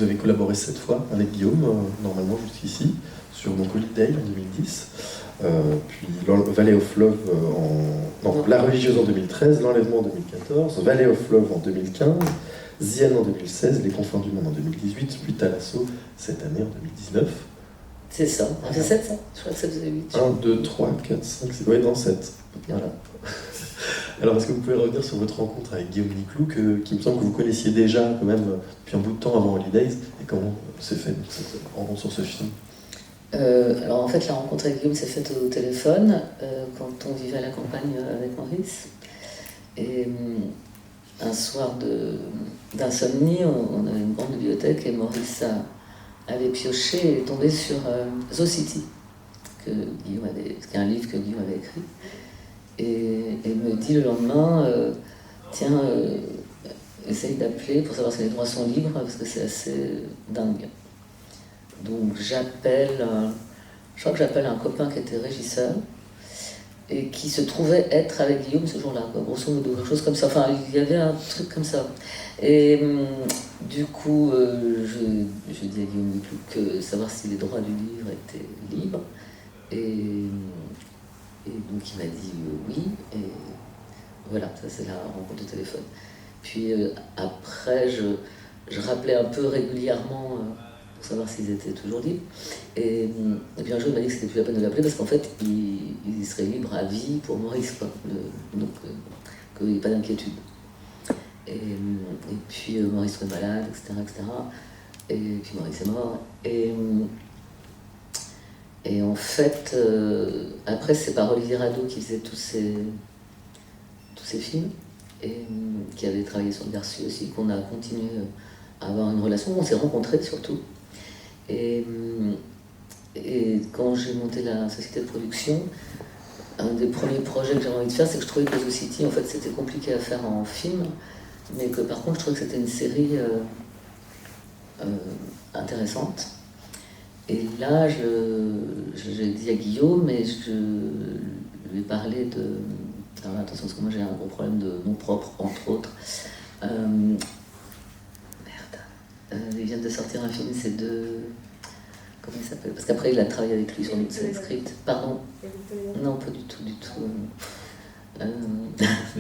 vous avez collaboré 7 fois avec Guillaume, normalement jusqu'ici, sur donc Holiday en 2010, puis Valley of Love La religieuse en 2013, L'enlèvement en 2014, Valley of Love en 2015, Zienne en 2016, Les confins du monde en 2018, puis Thalasso cette année en 2019. C'est ça, c'est 7 ça. Je crois que ça faisait 8. 1, 2, 3, 4, 5, 6, ouais, non, 7. Voilà. Alors, est-ce que vous pouvez revenir sur votre rencontre avec Guillaume Niclou, qui me semble que vous connaissiez déjà quand même depuis un bout de temps avant Holidays, et comment s'est fait cette rencontre sur ce film? Alors en fait, la rencontre avec Guillaume s'est faite au téléphone quand on vivait à la campagne avec Maurice. Et un soir d'insomnie, on avait une grande bibliothèque et Maurice avait pioché et est tombé sur The City, qui est un livre que Guillaume avait écrit. Et il me dit le lendemain, tiens, essaye d'appeler pour savoir si les droits sont libres, parce que c'est assez dingue. Donc je crois que j'appelle un copain qui était régisseur, et qui se trouvait être avec Guillaume ce jour-là, grosso modo, quelque chose comme ça. Enfin, il y avait un truc comme ça. Et du coup, je dis à Guillaume Niclou que savoir si les droits du livre étaient libres. Et donc il m'a dit oui, et voilà, ça c'est la rencontre au téléphone. Puis après, je rappelais un peu régulièrement pour savoir s'ils étaient toujours libres. Et puis un jour il m'a dit que c'était plus la peine de l'appeler parce qu'en fait il serait libre à vie pour Maurice, quoi. Donc qu'il n'y ait pas d'inquiétude. Et puis Maurice serait malade, etc., etc. Et puis Maurice est mort. Et en fait, après, c'est par Olivier Rado qui faisait tous ces films, et qui avait travaillé sur Garcia aussi, qu'on a continué à avoir une relation. On s'est rencontrés surtout. Et quand j'ai monté la société de production, un des premiers projets que j'avais envie de faire, c'est que je trouvais que The City, en fait, c'était compliqué à faire en film, mais que par contre, je trouvais que c'était une série intéressante. Et là, j'ai dit à Guillaume, et je lui ai parlé de... Alors attention, parce que moi j'ai un gros problème de nom propre, entre autres. Ils viennent de sortir un film, c'est de... Comment il s'appelle? Parce qu'après, il a travaillé avec lui sur une série script. Pardon? Non, pas du tout, du tout. Les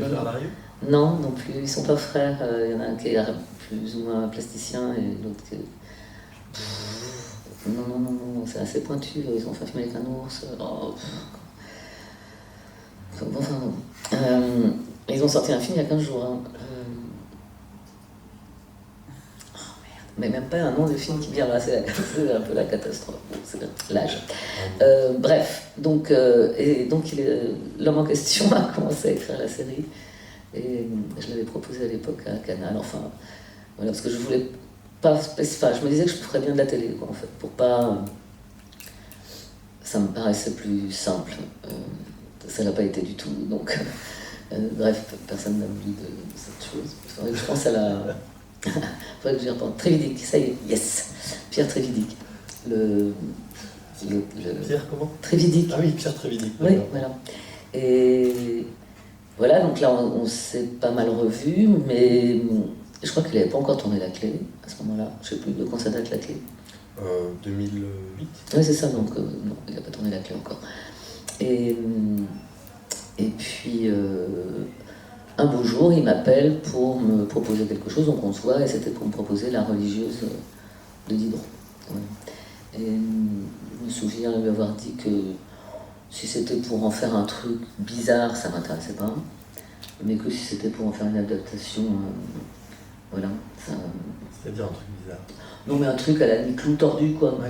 frères Larieux? Non, non plus. Ils sont pas frères. Il y en a un qui est plus ou moins plasticien et l'autre qui est... Non, c'est assez pointu. Ils ont fait un film avec un ours. Ils ont sorti un film il y a 15 jours. Hein. Mais même pas un nom de film qui vient là, c'est un peu la catastrophe. C'est l'âge. Bref, donc l'homme en question a commencé à écrire la série. Et je l'avais proposé à l'époque à Canal. Enfin, voilà, parce que je voulais pas... Enfin, je me disais que je ferais bien de la télé, quoi, en fait, pour pas... Ça me paraissait plus simple. Ça l'a pas été du tout, donc... bref, personne n'a voulu de cette chose. Il faudrait que je pense à la... Il faudrait que j'y repense. Trévidic, ça y est, yes. Pierre Trévidic. Pierre comment? Trévidic. Ah oui, Pierre Trévidic. Oui, voilà. Et voilà, donc là, on s'est pas mal revus, mais je crois qu'il n'avait pas encore tourné la clé à ce moment-là. Je ne sais plus de quand ça date la clé. 2008. Oui, c'est ça, donc non, il n'a pas tourné la clé encore. Et puis, un beau jour, il m'appelle pour me proposer quelque chose, donc on se voit, et c'était pour me proposer La religieuse de Diderot. Voilà. Et je me souviens lui avoir dit que si c'était pour en faire un truc bizarre, ça m'intéressait pas, mais que si c'était pour en faire une adaptation, voilà. C'est-à-dire un truc bizarre. Non, mais un truc à la Niclou tordu, quoi. Ouais.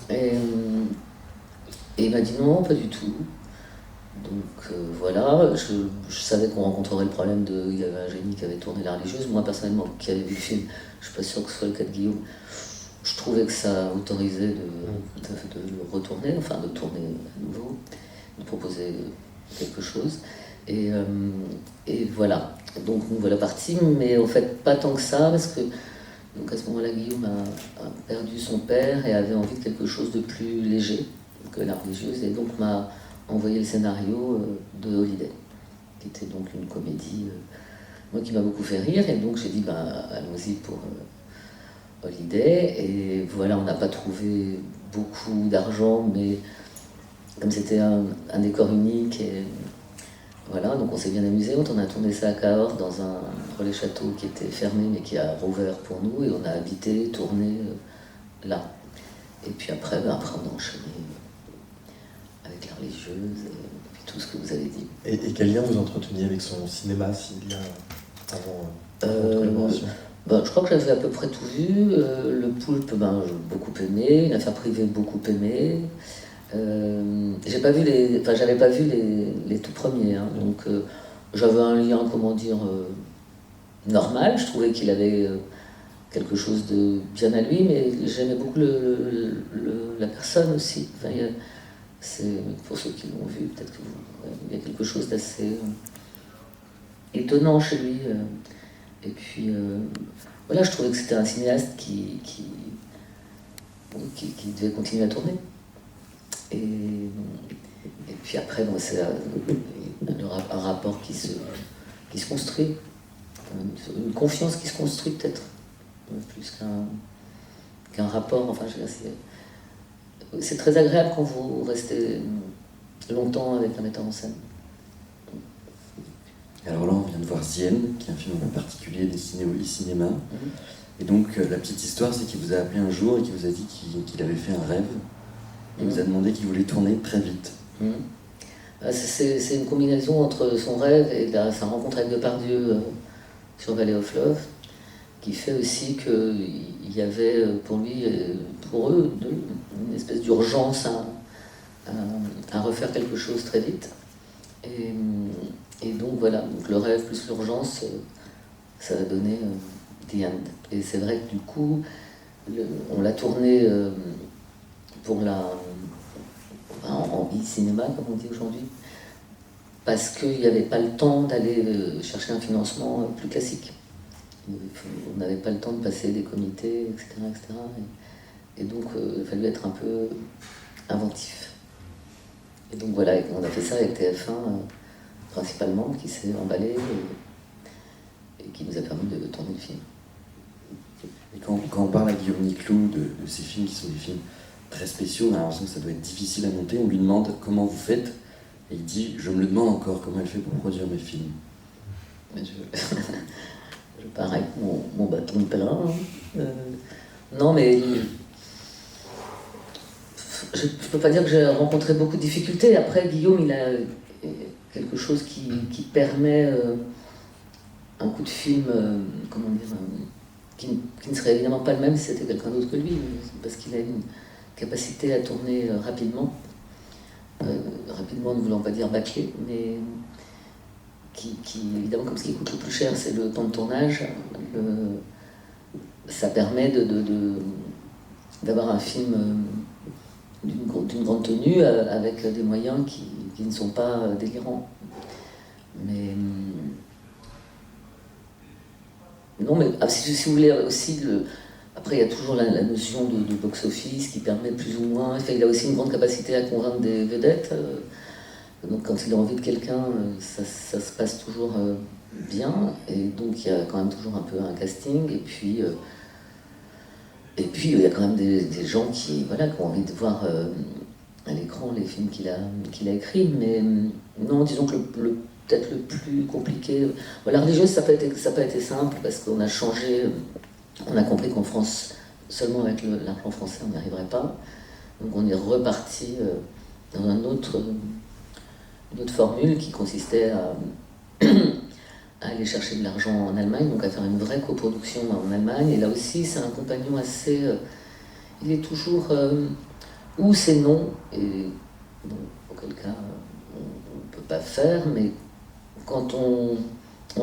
Et il m'a dit non, pas du tout. Donc voilà, je savais qu'on rencontrerait le problème il y avait un génie qui avait tourné La religieuse. Moi, personnellement, qui avait vu le film, je suis pas sûre que ce soit le cas de Guillaume. Je trouvais que ça autorisait de le retourner, enfin de tourner à nouveau, de proposer quelque chose. Et voilà. Donc nous voilà partis, mais en fait pas tant que ça, parce que donc à ce moment-là, Guillaume a perdu son père et avait envie de quelque chose de plus léger que La religieuse, et donc m'a envoyé le scénario de Holiday, qui était donc une comédie moi qui m'a beaucoup fait rire, et donc j'ai dit allons-y pour Holiday, et voilà, on n'a pas trouvé beaucoup d'argent, mais comme c'était un décor unique, et voilà, donc on s'est bien amusé. On a tourné ça à Cahors, dans un relais château qui était fermé mais qui a rouvert pour nous, et on a habité, tourné là. Et puis après, on a enchaîné avec la religieuse, et puis tout ce que vous avez dit. Et quel lien vous entreteniez avec son cinéma, s'il y a avant votre collaboration? Je crois que j'avais à peu près tout vu. Le Poulpe, j'ai beaucoup aimé. Une affaire privée, beaucoup aimé. J'avais pas vu les tout premiers, hein, donc j'avais un lien, normal. Je trouvais qu'il avait quelque chose de bien à lui, mais j'aimais beaucoup la personne aussi. C'est pour ceux qui l'ont vu, peut-être il y a quelque chose d'assez étonnant chez lui. Et puis voilà, je trouvais que c'était un cinéaste qui devait continuer à tourner. Et puis après, c'est un rapport qui se construit, une confiance qui se construit peut-être, plus qu'un rapport. Enfin, je veux dire, c'est très agréable quand vous restez longtemps avec un metteur en scène. Alors là, on vient de voir Zienne, qui est un film un peu particulier destiné au e-cinéma. Et donc, la petite histoire, c'est qu'il vous a appelé un jour et qu'il vous a dit qu'il avait fait un rêve. Il vous a demandé qu'il voulait tourner très vite. C'est une combinaison entre son rêve et sa rencontre avec Depardieu sur Valley of Love, qui fait aussi qu'il y avait pour lui, pour eux, une espèce d'urgence à refaire quelque chose très vite. Et donc voilà, donc le rêve plus l'urgence, ça a donné The End. Et c'est vrai que du coup, on l'a tourné en e-cinéma, comme on dit aujourd'hui, parce qu'il n'y avait pas le temps d'aller chercher un financement plus classique. On n'avait pas le temps de passer des comités, etc. Et donc, il a fallu être un peu inventif. Et donc voilà, on a fait ça avec TF1 principalement, qui s'est emballé et qui nous a permis de tourner le film. Et quand on parle à Guillaume Niclou de ces films qui sont des films très spéciaux, on a l'impression que ça doit être difficile à monter. On lui demande comment vous faites, et il dit: je me le demande encore, comment elle fait pour produire mes films. Je pars avec mon bâton de pèlerin. Non, mais je ne peux pas dire que j'ai rencontré beaucoup de difficultés. Après, Guillaume, il a quelque chose qui permet un coup de film, qui ne serait évidemment pas le même si c'était quelqu'un d'autre que lui, parce qu'il a une capacité à tourner rapidement, ne voulant pas dire bâclé, mais qui évidemment, comme ce qui coûte le plus cher, c'est le temps de tournage, ça permet d'avoir un film d'une grande tenue, avec des moyens qui ne sont pas délirants. Mais non, mais si vous voulez aussi, après il y a toujours la notion de box-office qui permet plus ou moins, il a aussi une grande capacité à convaincre des vedettes, donc quand il a envie de quelqu'un, ça se passe toujours bien, et donc il y a quand même toujours un peu un casting, et puis il y a quand même des gens qui ont envie de voir à l'écran les films qu'il a écrits, mais non, disons que peut-être le plus compliqué. La religieuse, ça n'a pas été simple, parce qu'on a changé, on a compris qu'en France, seulement avec l'implant français, on n'y arriverait pas. Donc on est reparti dans une autre formule qui consistait à aller chercher de l'argent en Allemagne, donc à faire une vraie coproduction en Allemagne. Et là aussi, c'est un compagnon assez... il est toujours... ou c'est non, et bon, auquel cas, on ne peut pas faire, mais quand on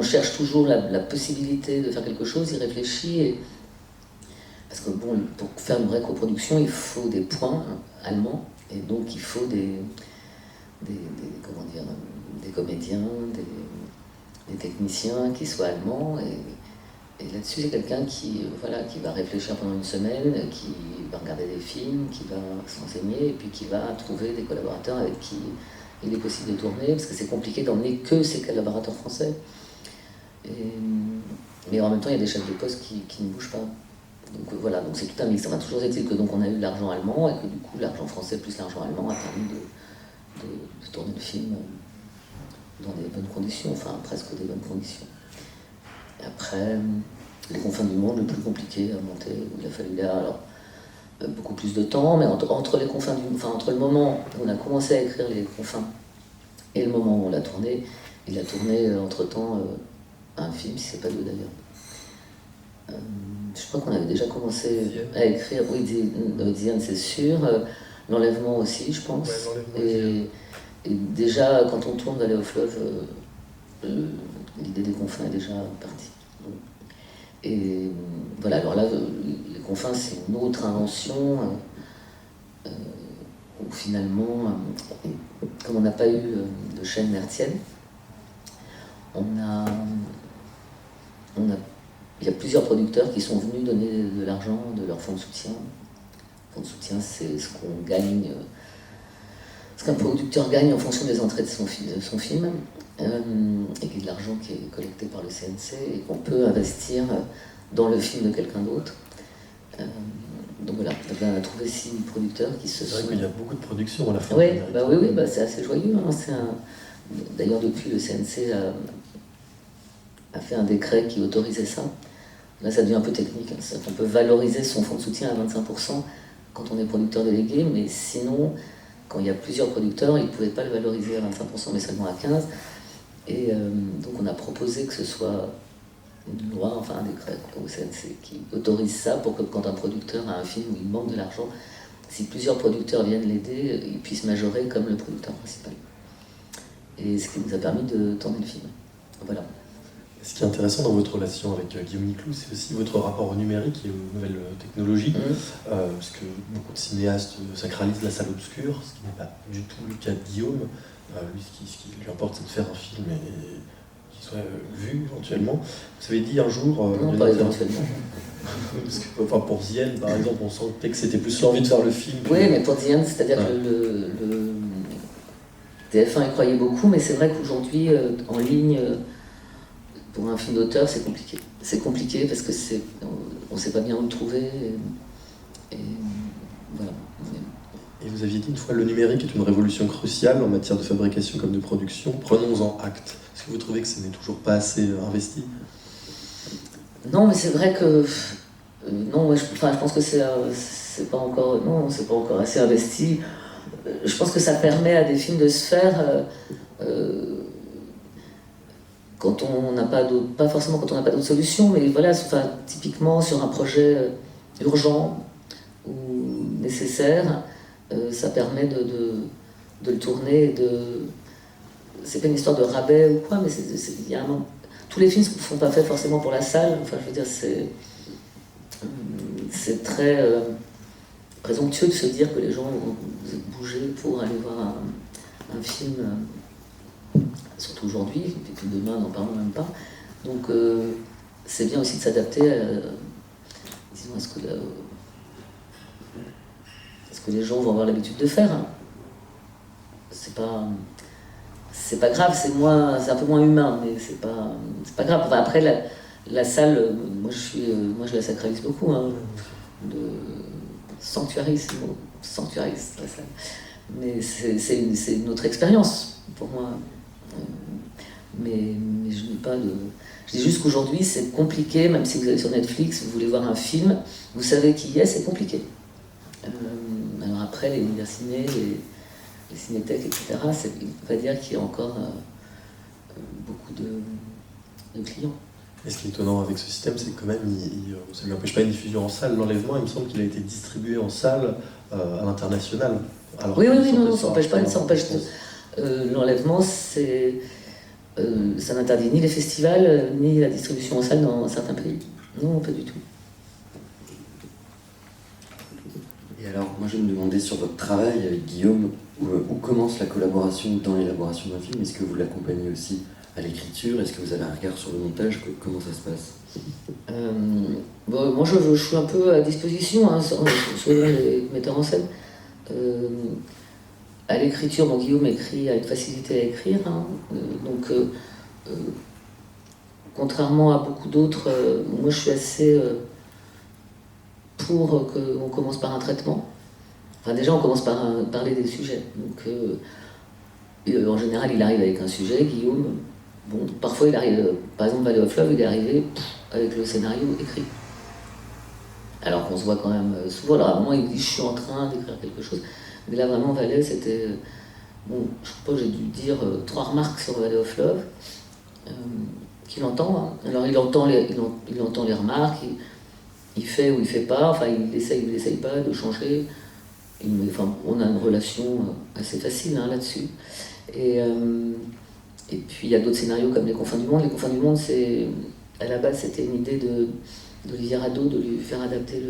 cherche toujours la possibilité de faire quelque chose, il réfléchit, parce que bon, pour faire une vraie coproduction, il faut des points allemands, et donc il faut des comédiens, des techniciens qui soient allemands, et là-dessus, c'est quelqu'un qui va réfléchir pendant une semaine, qui va regarder des films, qui va s'enseigner, et puis qui va trouver des collaborateurs avec qui il est possible de tourner, parce que c'est compliqué d'emmener que ses collaborateurs français. Et mais en même temps il y a des chefs de poste qui ne bougent pas. Donc voilà, donc c'est tout un mix. On a toujours été que donc on a eu l'argent allemand et que du coup l'argent français plus l'argent allemand a permis de tourner le film dans des bonnes conditions, enfin presque des bonnes conditions. Et après, Les Confins du Monde, le plus compliqué à monter, où il a fallu beaucoup plus de temps, mais entre les confins entre le moment où on a commencé à écrire Les Confins et le moment où on l'a tourné, il a tourné entre-temps un film, si c'est pas deux d'ailleurs. Je crois qu'on avait déjà commencé à écrire, oui, Diane c'est sûr, L'Enlèvement aussi, je pense. Ouais, et déjà, quand on tourne Valley of Love, l'idée des confins est déjà partie. Et voilà, alors là, Les Confins, c'est une autre invention où finalement, comme on n'a pas eu de chaîne hertzienne, il y a plusieurs producteurs qui sont venus donner de l'argent de leur fonds de soutien. Le fonds de soutien, c'est ce qu'on gagne, ce qu'un producteur gagne en fonction des entrées de son film, et qui est de l'argent qui est collecté par le CNC et qu'on peut investir dans le film de quelqu'un d'autre. Donc voilà, on a trouvé 6 producteurs qui se sont... C'est vrai qu'il y a beaucoup de productions à la fin. Oui, c'est assez joyeux. Hein. D'ailleurs, depuis, le CNC a fait un décret qui autorisait ça. Là, ça devient un peu technique. Hein. C'est-à-dire qu'on peut valoriser son fonds de soutien à 25% quand on est producteur délégué, mais sinon, quand il y a plusieurs producteurs, ils ne pouvaient pas le valoriser à 25%, mais seulement à 15%. Et donc, on a proposé que ce soit une loi, enfin un décret au CNC qui autorise ça pour que quand un producteur a un film où il manque de l'argent, si plusieurs producteurs viennent l'aider, ils puissent majorer comme le producteur principal. Et ce qui nous a permis de tourner le film. Voilà. Ce qui est intéressant dans votre relation avec Guillaume Niclou, c'est aussi votre rapport au numérique et aux nouvelles technologies, parce que beaucoup de cinéastes sacralisent la salle obscure, ce qui n'est pas du tout le cas de Guillaume. Lui, ce qui lui importe, c'est de faire un film et qu'il soit vu éventuellement. Vous avez dit un jour... non, pas éventuellement. Parce que, enfin, pour Zienne, par exemple, on sentait que c'était plus l'envie de faire le film. Oui, mais pour Zienne, c'est-à-dire que le TF1 y croyait beaucoup, mais c'est vrai qu'aujourd'hui, en ligne... Pour un film d'auteur, c'est compliqué. C'est compliqué parce que on ne sait pas bien où le trouver. Et voilà. Et vous aviez dit une fois, le numérique est une révolution cruciale en matière de fabrication comme de production. Prenons-en acte. Est-ce que vous trouvez que ce n'est toujours pas assez investi ? Non, mais c'est vrai que... non, moi, je pense que c'est pas encore... Non, c'est pas encore assez investi. Je pense que ça permet à des films de se faire... quand on n'a pas d'autres, pas forcément quand on n'a pas d'autres solutions, mais voilà, enfin, typiquement sur un projet urgent ou nécessaire, ça permet de le tourner. C'est pas une histoire de rabais ou quoi, mais tous les films ne sont pas faits forcément pour la salle. Enfin, je veux dire, c'est très présomptueux de se dire que les gens vont bouger pour aller voir un film. Surtout aujourd'hui, et puis demain, n'en parlons même pas. Donc, c'est bien aussi de s'adapter à ce que les gens vont avoir l'habitude de faire. Hein. C'est pas grave, c'est un peu moins humain, mais c'est pas grave. Enfin, après, la salle, moi je la sacralise beaucoup. Hein, de sanctuarise la salle. Mais c'est une autre expérience pour moi. Mais je dis pas de... Je dis juste qu'aujourd'hui c'est compliqué, même si vous allez sur Netflix, vous voulez voir un film, vous savez qui y est, c'est compliqué. Alors après, les universités, les cinétèques, etc., il ne faut pas dire qu'il y a encore beaucoup de clients. Et ce qui est étonnant avec ce système, c'est que quand même, ça ne lui empêche pas une diffusion en salle. L'enlèvement, il me semble qu'il a été distribué en salle à l'international. Oui, non, ça n'empêche pas, l'enlèvement, ça n'interdit ni les festivals, ni la distribution en salle dans certains pays. Non, pas du tout. Et alors, moi je me demandais sur votre travail avec Guillaume, où commence la collaboration dans l'élaboration d'un film? Est-ce que vous l'accompagnez aussi à l'écriture? Est-ce que vous avez un regard sur le montage? Comment ça se passe? Moi je suis un peu à disposition, hein, selon les metteurs en scène. À l'écriture, Guillaume écrit, a une facilité à écrire, hein, donc contrairement à beaucoup d'autres, moi je suis assez pour qu'on commence par un traitement. Enfin, déjà, on commence par parler des sujets. Donc, en général, il arrive avec un sujet, Guillaume. Bon, parfois, il arrive, par exemple, Valley of Love, il est arrivé avec le scénario écrit. Alors qu'on se voit quand même souvent. Alors, à un moment, il me dit je suis en train d'écrire quelque chose. Mais là, vraiment, Valley, c'était. Bon, je crois que j'ai dû dire 3 remarques sur Valley of Love qu'il entend. Hein. Alors, il entend les remarques, il fait ou il fait pas, enfin, il essaye ou il essaye pas de changer. Enfin, on a une relation assez facile hein, là-dessus. Et puis il y a d'autres scénarios comme Les Confins du Monde. Les Confins du Monde, à la base, c'était une idée d'Olivier Rado de lui faire adapter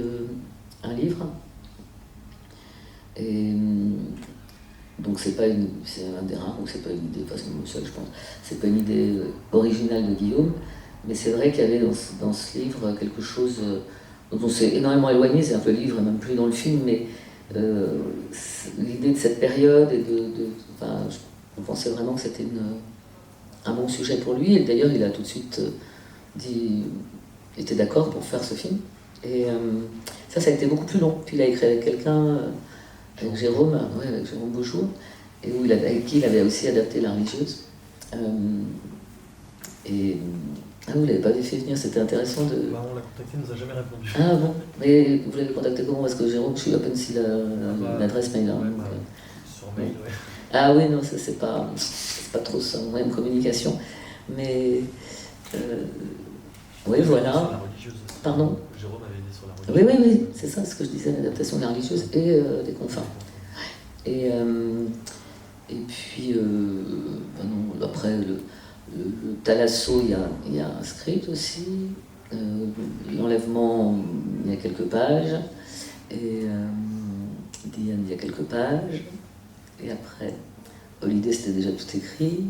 un livre. Et donc c'est un des rares où c'est pas une idée, parce que moi seul, je pense, c'est pas une idée originale de Guillaume, mais c'est vrai qu'il y avait dans ce livre quelque chose dont on s'est énormément éloigné. C'est un peu le livre, même plus dans le film, mais l'idée de cette période on pensait vraiment que c'était un bon sujet pour lui, et d'ailleurs il a tout de suite dit il était d'accord pour faire ce film, et ça a été beaucoup plus long. Puis il a écrit avec quelqu'un, avec Jérôme Beaujour, et avec qui il avait aussi adapté La Religieuse, ah, vous l'avez pas fait venir, c'était intéressant de... Bah, on l'a contacté, il nous a jamais répondu. Ah bon, mais vous l'avez contacté comment? Parce que Jérôme, je suis open si l'adresse mail. Hein, Ouais, donc, sur mail, ouais. Ah oui, non, ça c'est pas trop ça, moyen de communication. Mais oui, voilà. Sur La Religieuse. Pardon? Jérôme avait dit sur La Religieuse. Oui, c'est ça ce que je disais, l'adaptation de La Religieuse et des Confins. Et puis, non, après, le Thalasso, il y a un script aussi. L'enlèvement, il y a quelques pages. Et Diane, il y a quelques pages. Et après, Holiday, c'était déjà tout écrit.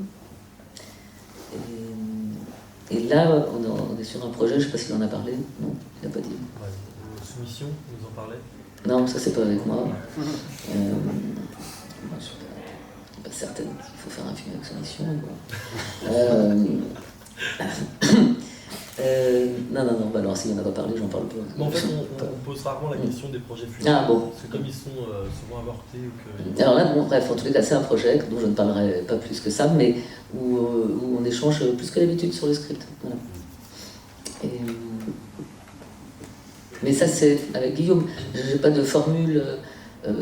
Et là, on est sur un projet, je ne sais pas s'il en a parlé. Non, il n'a pas dit. Ouais, Soumission, vous en parlez? Non, ça, c'est pas avec moi. Je ne suis pas certaine qu'il faut faire un film avec Soumission. Non, bah alors s'il n'en a pas parlé, j'en parle pas. Mais en fait, on pose rarement la question des projets futurs. Ah bon. Parce que comme ils sont souvent avortés ou que... Alors là, bon, bref, en tous les cas, c'est un projet dont je ne parlerai pas plus que ça, mais où on échange plus que d'habitude sur le script. Voilà. Mais ça, c'est avec Guillaume. Je n'ai pas de formule.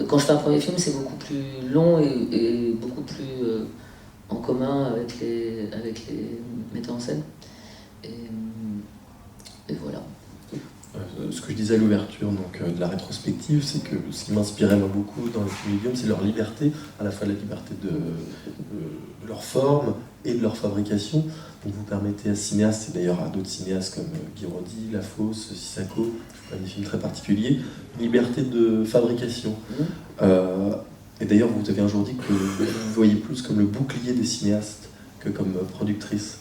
Quand je fais un premier film, c'est beaucoup plus long et beaucoup plus en commun avec les metteurs en scène. Et voilà. Ce que je disais à l'ouverture de la rétrospective, c'est que ce qui m'inspirait moi beaucoup dans les films de Guillaume, c'est leur liberté, à la fois la liberté de leur forme et de leur fabrication. Donc vous permettez à ce cinéaste, et d'ailleurs à d'autres cinéastes comme Guy Roddy, Lafosse, Sissako, des films très particuliers, une liberté de fabrication. Et d'ailleurs vous avez un jour dit que vous voyez plus comme le bouclier des cinéastes que comme productrice.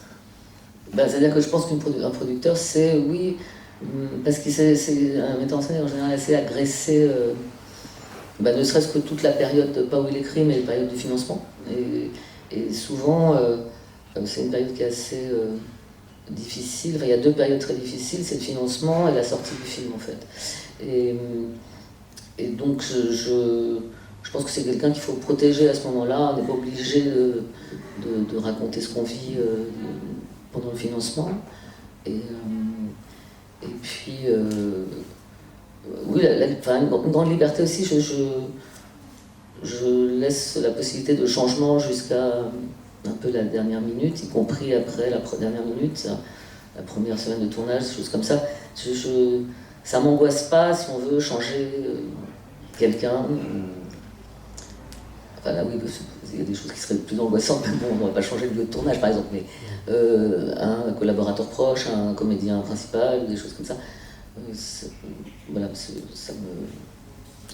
C'est-à-dire que je pense qu'un producteur, c'est, oui, parce que c'est un metteur en scène en général assez agressé, ne serait-ce que toute la période, pas où il écrit, mais la période du financement. Et souvent, c'est une période qui est assez difficile. Enfin, il y a 2 périodes très difficiles, c'est le financement et la sortie du film en fait. Et donc je pense que c'est quelqu'un qu'il faut protéger à ce moment-là. On n'est pas obligé de raconter ce qu'on vit pendant le financement. Et puis, oui, une grande liberté aussi. Je laisse la possibilité de changement jusqu'à un peu la dernière minute, y compris après la dernière minute, la première semaine de tournage, des choses comme ça. Ça m'angoisse pas si on veut changer quelqu'un. Enfin là, oui, il y a des choses qui seraient plus angoissantes, mais bon, on ne va pas changer le lieu de tournage, par exemple, mais un collaborateur proche, un comédien principal, des choses comme ça. Voilà, ça me...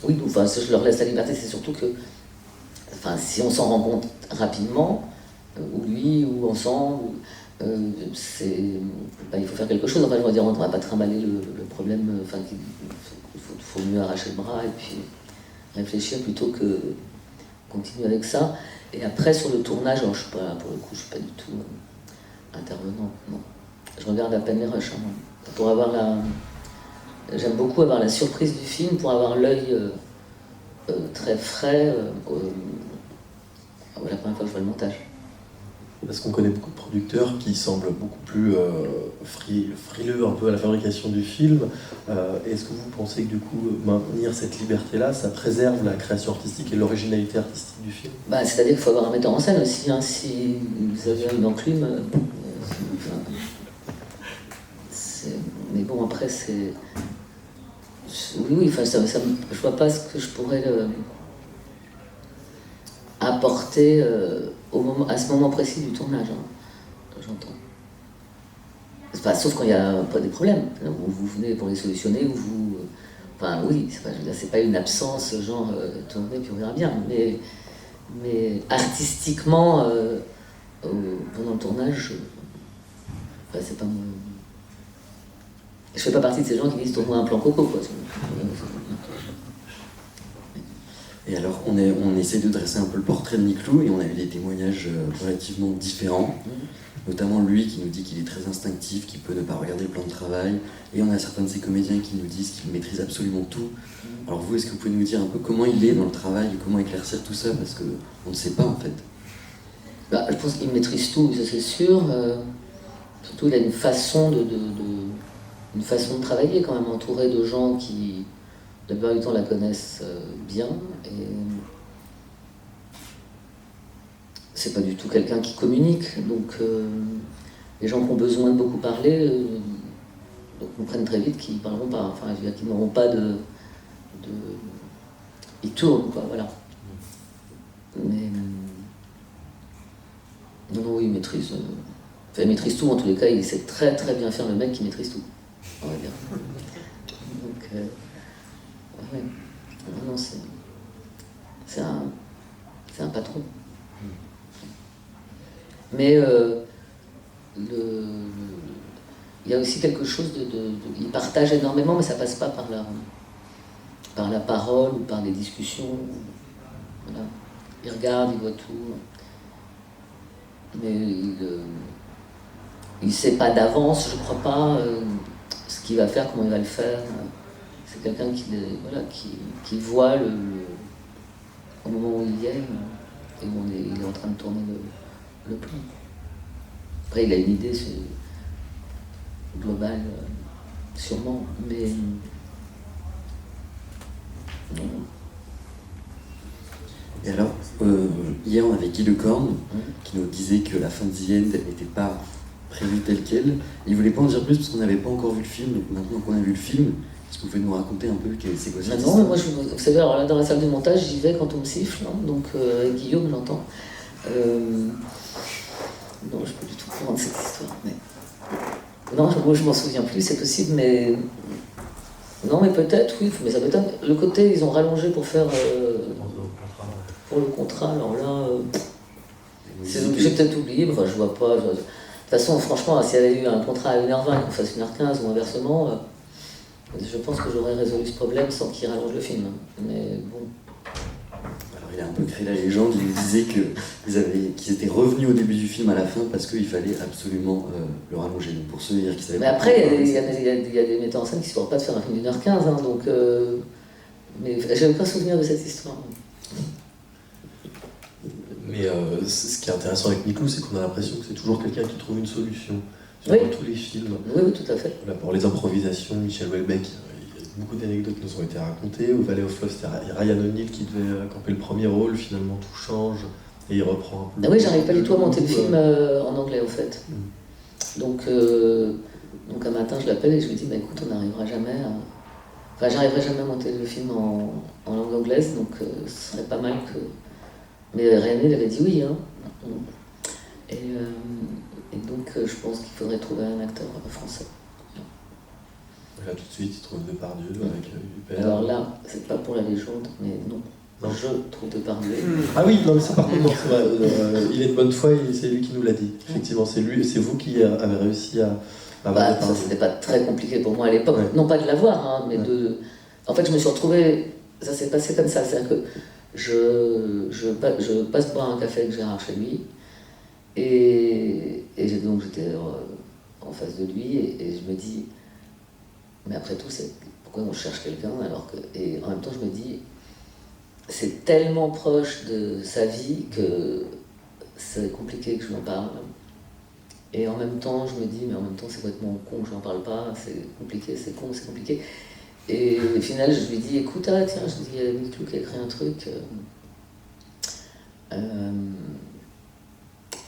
Oui, enfin, je leur laisse la liberté, c'est surtout que, enfin, si on s'en rend compte rapidement, ou lui, ou ensemble, il faut faire quelque chose. Enfin, je veux dire, on ne va pas trimballer le problème, enfin, il faut mieux arracher le bras et puis réfléchir plutôt que continuer avec ça. Et après, sur le tournage, alors, pour le coup, je ne suis pas du tout intervenant, non. je regarde à peine les rushs. Hein, pour avoir j'aime beaucoup avoir la surprise du film, pour avoir l'œil très frais la première fois que je vois le montage. Parce qu'on connaît beaucoup de producteurs qui semblent beaucoup plus frileux un peu à la fabrication du film. Est-ce que vous pensez que du coup, maintenir cette liberté-là, ça préserve la création artistique et l'originalité artistique du film? C'est-à-dire qu'il faut avoir un metteur en scène aussi. Hein, si vous avez une enclume... mais bon, après, c'est... Oui, enfin, je vois pas ce que je pourrais apporter à ce moment précis du tournage, hein, j'entends. Sauf quand il y a pas des problèmes, vous venez pour les solutionner, enfin oui, c'est pas une absence, genre tourner puis on verra bien, mais artistiquement, pendant le tournage, c'est pas mon... Je fais pas partie de ces gens qui disent tourne-moi un plan coco, quoi. Et alors, on essaie de dresser un peu le portrait de Niclou et on a eu des témoignages relativement différents, notamment lui qui nous dit qu'il est très instinctif, qu'il peut ne pas regarder le plan de travail, et on a certains de ses comédiens qui nous disent qu'il maîtrise absolument tout. Alors vous, est-ce que vous pouvez nous dire un peu comment il est dans le travail et comment éclaircir tout ça, parce qu'on ne sait pas en fait. Je pense qu'il maîtrise tout, ça c'est sûr. Surtout, il a une façon de travailler quand même, entouré de gens qui, la plupart du temps, la connaissent bien. Et c'est pas du tout quelqu'un qui communique. Donc, les gens qui ont besoin de beaucoup parler comprennent très vite qu'ils parleront pas. Enfin, je veux dire qu'ils n'auront pas de... Ils tournent, quoi, voilà. Mais... Non, il maîtrise... il maîtrise tout, en tous les cas, il sait très très bien faire le mec qui maîtrise tout, on va dire. Donc, ouais. Non, c'est un patron. Mais il y a aussi quelque chose il partage énormément, mais ça passe pas par la parole ou par les discussions. Voilà. Il regarde, il voit tout. Mais il ne sait pas d'avance, je crois pas, ce qu'il va faire, comment il va le faire. C'est quelqu'un qui voit au moment où il est, et où il est en train de tourner le plan. Après, il a une idée globale, sûrement, mais... non. Et alors, hier on avait Guy Lecorne qui nous disait que la fin de The End n'était pas prévue telle quelle. Il voulait pas en dire plus parce qu'on n'avait pas encore vu le film. Donc maintenant qu'on a vu le film, est-ce que vous pouvez nous raconter un peu c'est quoi cette histoire? Non, mais moi, vous savez, alors là, dans la salle de montage, j'y vais quand on me siffle, hein, donc avec Guillaume, j'entends. Non, je ne suis pas du tout au courant de cette histoire. Mais... Non, moi, je m'en souviens plus, c'est possible, mais... Non, mais peut-être, oui, mais ça m'étonne. Le côté, ils ont rallongé pour faire... pour le contrat, alors là... j'ai peut-être oublié, enfin, je vois pas... De toute façon, franchement, s'il y avait eu un contrat à 1h20 qu'on fasse 1h15 ou inversement, je pense que j'aurais résolu ce problème sans qu'il rallonge le film. Mais bon... Alors il a un peu créé la légende, il nous disait qu'ils étaient revenus au début du film à la fin parce qu'il fallait absolument le rallonger. Donc pour ceux qui savaient mais pas... après, il y a des metteurs en scène qui ne sauraient pas de faire un film d'1h15, hein, donc... mais j'ai aucun souvenir de cette histoire. Mais ce qui est intéressant avec Niclou, c'est qu'on a l'impression que c'est toujours quelqu'un qui trouve une solution sur tous les films. Oui, tout à fait. Là, pour les improvisations, Michel Houellebecq, beaucoup d'anecdotes nous ont été racontées. Au Valley of Love, c'était Ryan O'Neal qui devait camper le premier rôle, finalement tout change et il reprend un peu. Oui, j'arrive pas du tout à monter le film en anglais, au fait. Donc un matin, je l'appelle et je lui dis, écoute, on n'arrivera jamais à... Enfin, j'arriverai jamais à monter le film en langue anglaise, donc ce serait pas mal que... Mais René, il avait dit oui, hein. Et donc, je pense qu'il faudrait trouver un acteur français. Là, tout de suite, il trouve Depardieu avec Huppert. Alors là, c'est pas pour la légende, mais non. Je trouve Depardieu. Ah oui, non, mais ça par contre, non, c'est vrai. Il est de bonne foi et c'est lui qui nous l'a dit. Effectivement, c'est vous qui avez réussi à avoir ça, c'était pas très compliqué pour moi à l'époque. Ouais. Non pas de l'avoir, hein, mais de... En fait, je me suis retrouvée... Ça s'est passé comme ça, c'est-à-dire que je passe boire un café avec Gérard chez lui, et donc j'étais en face de lui, et je me dis, mais après tout, pourquoi on cherche quelqu'un alors que... Et en même temps, je me dis, c'est tellement proche de sa vie que c'est compliqué que je lui en parle. Et en même temps, je me dis, mais en même temps, c'est complètement con que je n'en parle pas, c'est compliqué, c'est con, c'est compliqué. Et au final, je lui dis, écoute, tiens, je dis, il y a Niclou qui a écrit un truc.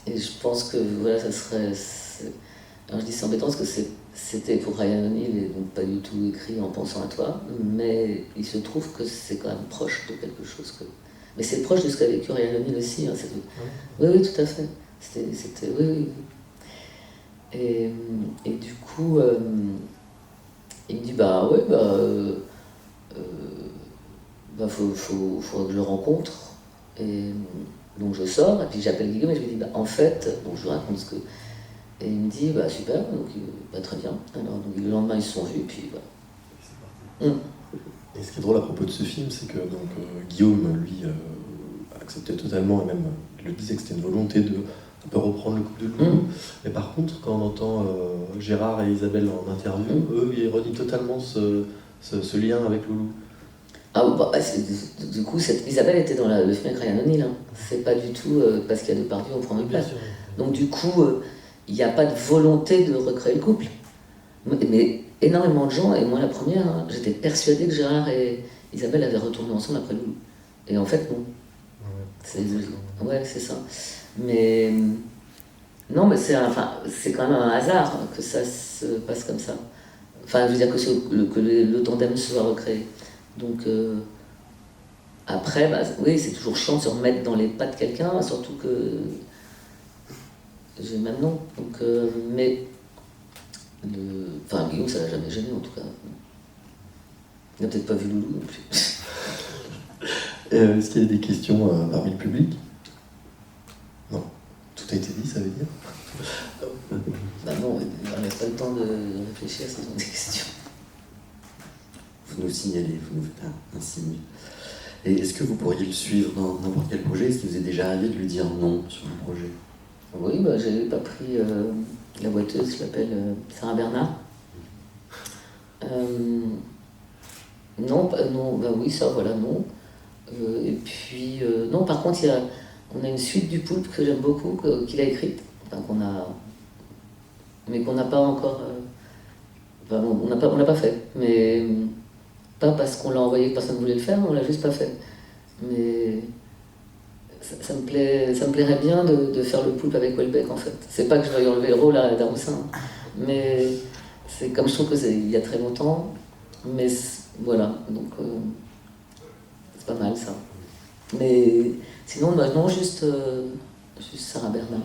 Et je pense que, voilà, ça serait... Alors je dis c'est embêtant parce que c'était pour Ryan O'Neill et donc pas du tout écrit en pensant à toi, mais il se trouve que c'est quand même proche de quelque chose que... Mais c'est proche de ce qu'a vécu Ryan O'Neill aussi. Hein, oui, oui, tout à fait. C'était oui, oui. Et du coup, il me dit bah ouais, faudrait que je le rencontre. Et donc je sors, et puis j'appelle Guillaume et je lui dis bah en fait, donc je lui raconte ce que... Et il me dit bah super, donc très bien. Alors donc, le lendemain ils se sont vus, puis voilà. Et ce qui est drôle à propos de ce film, c'est que donc, Guillaume, lui, acceptait totalement, et même le disait que c'était une volonté de un peu reprendre le couple de Loulou. Mais par contre, quand on entend Gérard et Isabelle en interview, eux, ils renient totalement ce lien avec Loulou. Ah bah, du coup, Isabelle était dans le film avec Ryan O'Neill. Hein. C'est pas du tout parce qu'il y a Depardieu, on prend une place. Donc du coup, il n'y a pas de volonté de recréer le couple. Mais énormément de gens, et moi la première, hein, j'étais persuadée que Gérard et Isabelle avaient retourné ensemble après Loulou. Et en fait, non. Ouais, c'est ça. Mais non, mais c'est quand même un hasard que ça se passe comme ça. Enfin, je veux dire que le tandem soit recréé. Donc, après, oui, c'est toujours chiant de se remettre dans les pas de quelqu'un, surtout que j'ai même non. Donc, mais, Guillaume, ça l'a jamais gêné en tout cas. Il n'a peut-être pas vu Loulou non plus. Est-ce qu'il y a des questions parmi le public? Non. Tout a été dit, ça veut dire? Non, on n'a pas le temps de réfléchir à ces questions. Vous nous signalez, vous nous faites un signe. Et est-ce que vous pourriez le suivre dans n'importe quel projet? Est-ce qu'il vous est déjà arrivé de lui dire non sur un projet? Oui, j'avais pas pris la boiteuse qui s'appelle Sarah Bernard. Non, oui, ça, voilà, non. Et puis, non, par contre, on a une suite du Poulpe que j'aime beaucoup, qu'il a écrite, mais qu'on n'a pas encore... on l'a pas fait, mais pas parce qu'on l'a envoyé que personne ne voulait le faire, on l'a juste pas fait. Mais ça me plairait bien de faire le Poulpe avec Houellebecq en fait. C'est pas que je veuille enlever le rôle à Daroussin, mais c'est comme je trouve que c'est il y a très longtemps, mais voilà, donc c'est pas mal ça. Mais sinon, non, juste Sarah Bernard.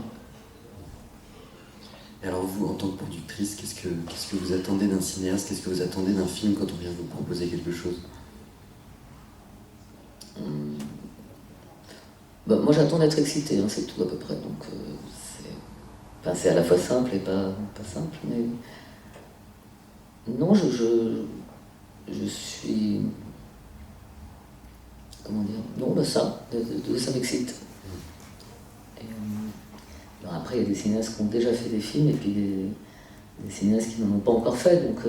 Et alors vous, en tant que productrice, qu'est-ce que vous attendez d'un cinéaste? Qu'est-ce que vous attendez d'un film quand on vient vous proposer quelque chose? Moi j'attends d'être excitée, hein, c'est tout à peu près. Donc c'est à la fois simple et pas simple. Mais non, je suis... Comment dire? Non, ça m'excite. Après, il y a des cinéastes qui ont déjà fait des films et puis des cinéastes qui n'en ont pas encore fait. Donc,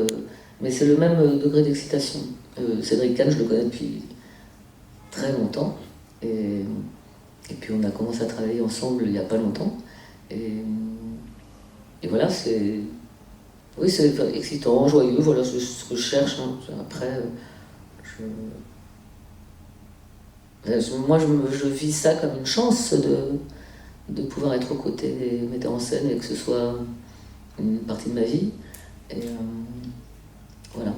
mais c'est le même degré d'excitation. Cédric Kahn, je le connais depuis très longtemps. Et puis on a commencé à travailler ensemble il n'y a pas longtemps. Et voilà, c'est excitant, joyeux, voilà ce que je cherche. Hein. Après, moi je vis ça comme une chance de pouvoir être aux côtés des metteurs en scène et que ce soit une partie de ma vie. Et voilà.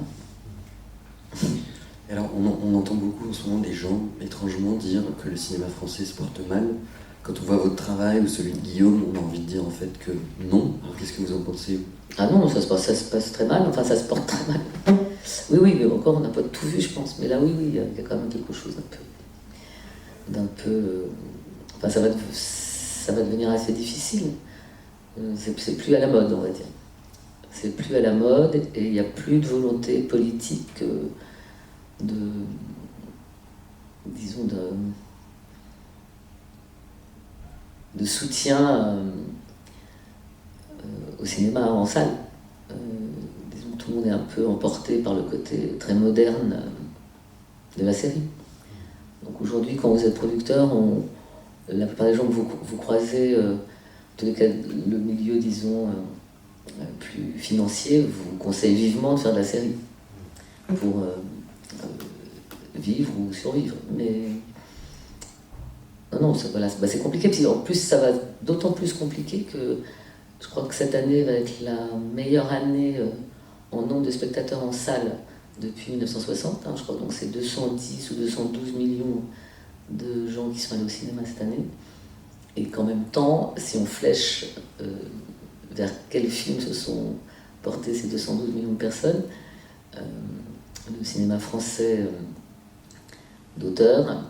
Et alors, on entend beaucoup en ce moment des gens, étrangement, dire que le cinéma français se porte mal. Quand on voit votre travail ou celui de Guillaume, on a envie de dire en fait que non. Alors, qu'est-ce que vous en pensez? Ah non, ça se passe très mal, enfin ça se porte très mal. Oui, mais encore on n'a pas tout vu, je pense. Mais là, oui, il y a quand même quelque chose d'un peu... Enfin, ça va devenir assez difficile. C'est plus à la mode, on va dire. C'est plus à la mode et il n'y a plus de volonté politique de soutien au cinéma en salle. Disons que tout le monde est un peu emporté par le côté très moderne de la série. Donc aujourd'hui, quand vous êtes producteur, la plupart des gens que vous croisez, en tous les cas, le milieu, disons, plus financier, vous conseille vivement de faire de la série pour vivre ou survivre. Mais non, voilà, c'est compliqué. Puis en plus, ça va d'autant plus compliqué que je crois que cette année va être la meilleure année en nombre de spectateurs en salle depuis 1960, je crois. Donc c'est 210 ou 212 millions de gens qui sont allés au cinéma cette année. Et qu'en même temps, si on flèche vers quels films se sont portés ces 212 millions de personnes, le cinéma français d'auteur,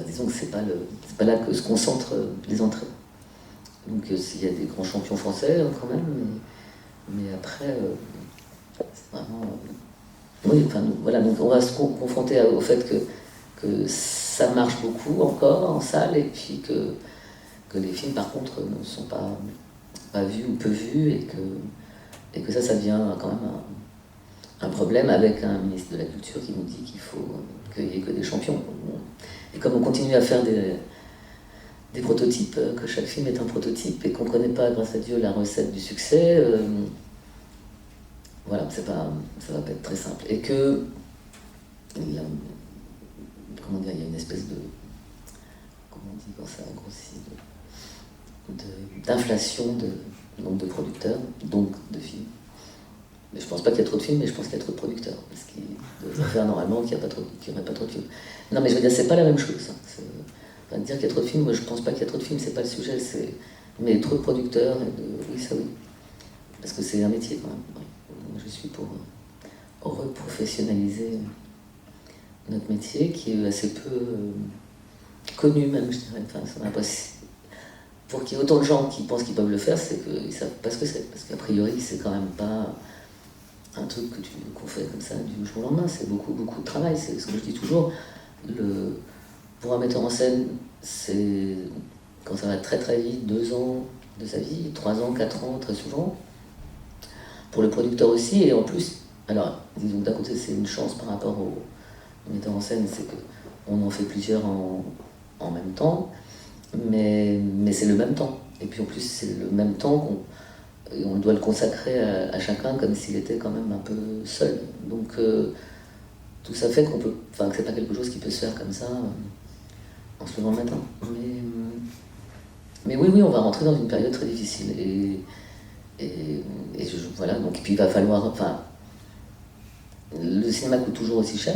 disons que c'est pas là que se concentrent les entrées. Donc il y a des grands champions français quand même, mais après, c'est vraiment... oui, enfin, voilà, donc on va se confronter au fait que ça marche beaucoup encore en salle, et puis que les films par contre ne sont pas vus ou peu vus, et que ça devient quand même un problème, avec un ministre de la Culture qui nous dit qu'il faut qu'il n'y ait que des champions. Et comme on continue à faire des prototypes, que chaque film est un prototype, et qu'on ne connaît pas, grâce à Dieu, la recette du succès, voilà, ça va pas être très simple. Et que, comment dire, il y a une espèce de, comment on dit quand ça grossit, d'inflation de nombre de producteurs, donc de films. Mais je pense pas qu'il y a trop de films, mais je pense qu'il y a trop de producteurs, parce qu'il devrait faire normalement qu'il n'y aurait pas trop de films. Non, mais je veux dire, c'est pas la même chose. Enfin, dire qu'il y a trop de films, moi je pense pas qu'il y a trop de films, c'est pas le sujet, mais trop de producteurs, oui, ça oui. Parce que c'est un métier quand même. Oui. Moi, je suis pour reprofessionnaliser notre métier, qui est assez peu connu même, je dirais. Enfin, pour qu'il y ait autant de gens qui pensent qu'ils peuvent le faire, c'est qu'ils savent pas ce que c'est. Parce qu'a priori, c'est quand même pas un truc qu'on fait comme ça du jour au lendemain. C'est beaucoup, beaucoup de travail. C'est ce que je dis toujours. Pour un metteur en scène, c'est quand ça va très très vite, 2 ans de sa vie, 3 ans, 4 ans très souvent. Pour le producteur aussi, et en plus, alors disons que d'un côté c'est une chance par rapport au metteur en scène, c'est qu'on en fait plusieurs en même temps, mais c'est le même temps. Et puis en plus c'est le même temps on doit le consacrer à chacun comme s'il était quand même un peu seul. Donc tout ça fait que c'est pas quelque chose qui peut se faire comme ça en se levant le matin. Mais oui, on va rentrer dans une période très difficile. Voilà, donc et puis il va falloir... le cinéma coûte toujours aussi cher.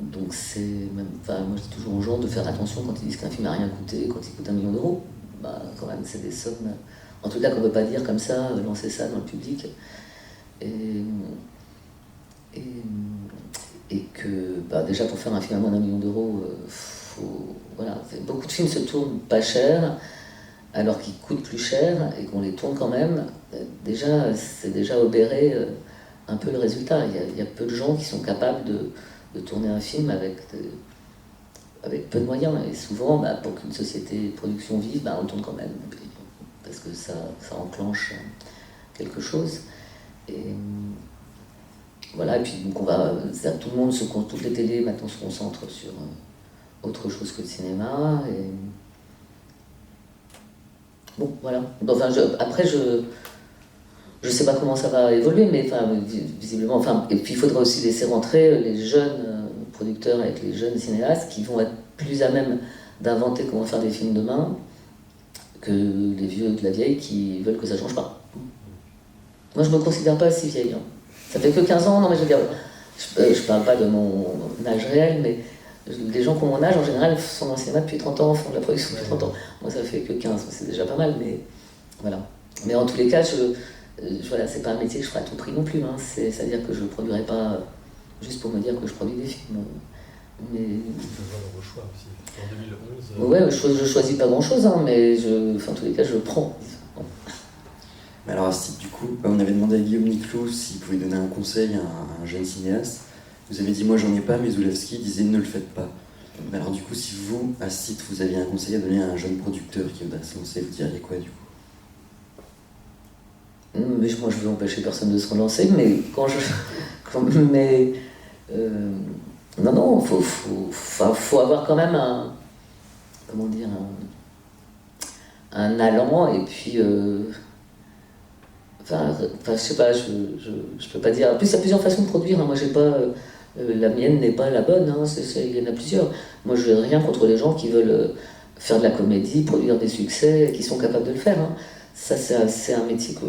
Donc c'est même... moi je dis toujours aux gens de faire attention quand ils disent qu'un film n'a rien coûté, quand il coûte 1 million d'euros. Quand même, c'est des sommes... En tout cas, qu'on ne peut pas dire comme ça, lancer ça dans le public. Et que déjà pour faire un film à moins d'1 million d'euros, beaucoup de films se tournent pas cher, alors qu'ils coûtent plus cher, et qu'on les tourne quand même. C'est déjà obérer un peu le résultat. Il y a peu de gens qui sont capables de tourner un film avec peu de moyens. Et souvent, pour qu'une société de production vive, on tourne quand même, parce que ça enclenche quelque chose. Et voilà, et puis donc tout le monde, toutes les télés maintenant se concentrent sur autre chose que le cinéma. Et bon, voilà. Après, je sais pas comment ça va évoluer, mais visiblement, et puis il faudra aussi laisser rentrer les jeunes producteurs avec les jeunes cinéastes qui vont être plus à même d'inventer comment faire des films demain que les vieux de la vieille qui veulent que ça change pas. Moi, je me considère pas si vieille. Ça fait que 15 ans, non mais je veux dire, je parle pas de mon âge réel, mais les gens qui ont mon âge, en général, sont dans le cinéma depuis 30 ans, font de la production depuis 30 ans. Moi, ça fait que 15, c'est déjà pas mal, mais voilà. Mais en tous les cas, voilà, c'est pas un métier que je ferai à tout prix non plus. C'est-à-dire que je produirai pas juste pour me dire que je produis des films. Mais... Je vois le choix aussi. En 2011... Ouais, je choisis pas grand-chose, mais en tous les cas, je prends. Bon. Mais alors, du coup, on avait demandé à Guillaume Niclou s'il pouvait donner un conseil à un jeune cinéaste. Vous avez dit, moi j'en ai pas, mais Zulawski disait, ne le faites pas. Alors du coup, si vous, à ce titre, vous aviez un conseil à donner à un jeune producteur qui voudrait se lancer, vous diriez quoi du coup? Mais moi, je veux empêcher personne de se relancer, mais non, faut avoir quand même comment dire, un allant, et puis, je sais pas, je peux pas dire. En plus, il y a plusieurs façons de produire, hein. Moi, j'ai pas, la mienne n'est pas la bonne, hein. Il y en a plusieurs. Moi, je n'ai rien contre les gens qui veulent faire de la comédie, produire des succès, qui sont capables de le faire, hein. Ça, c'est un métier que...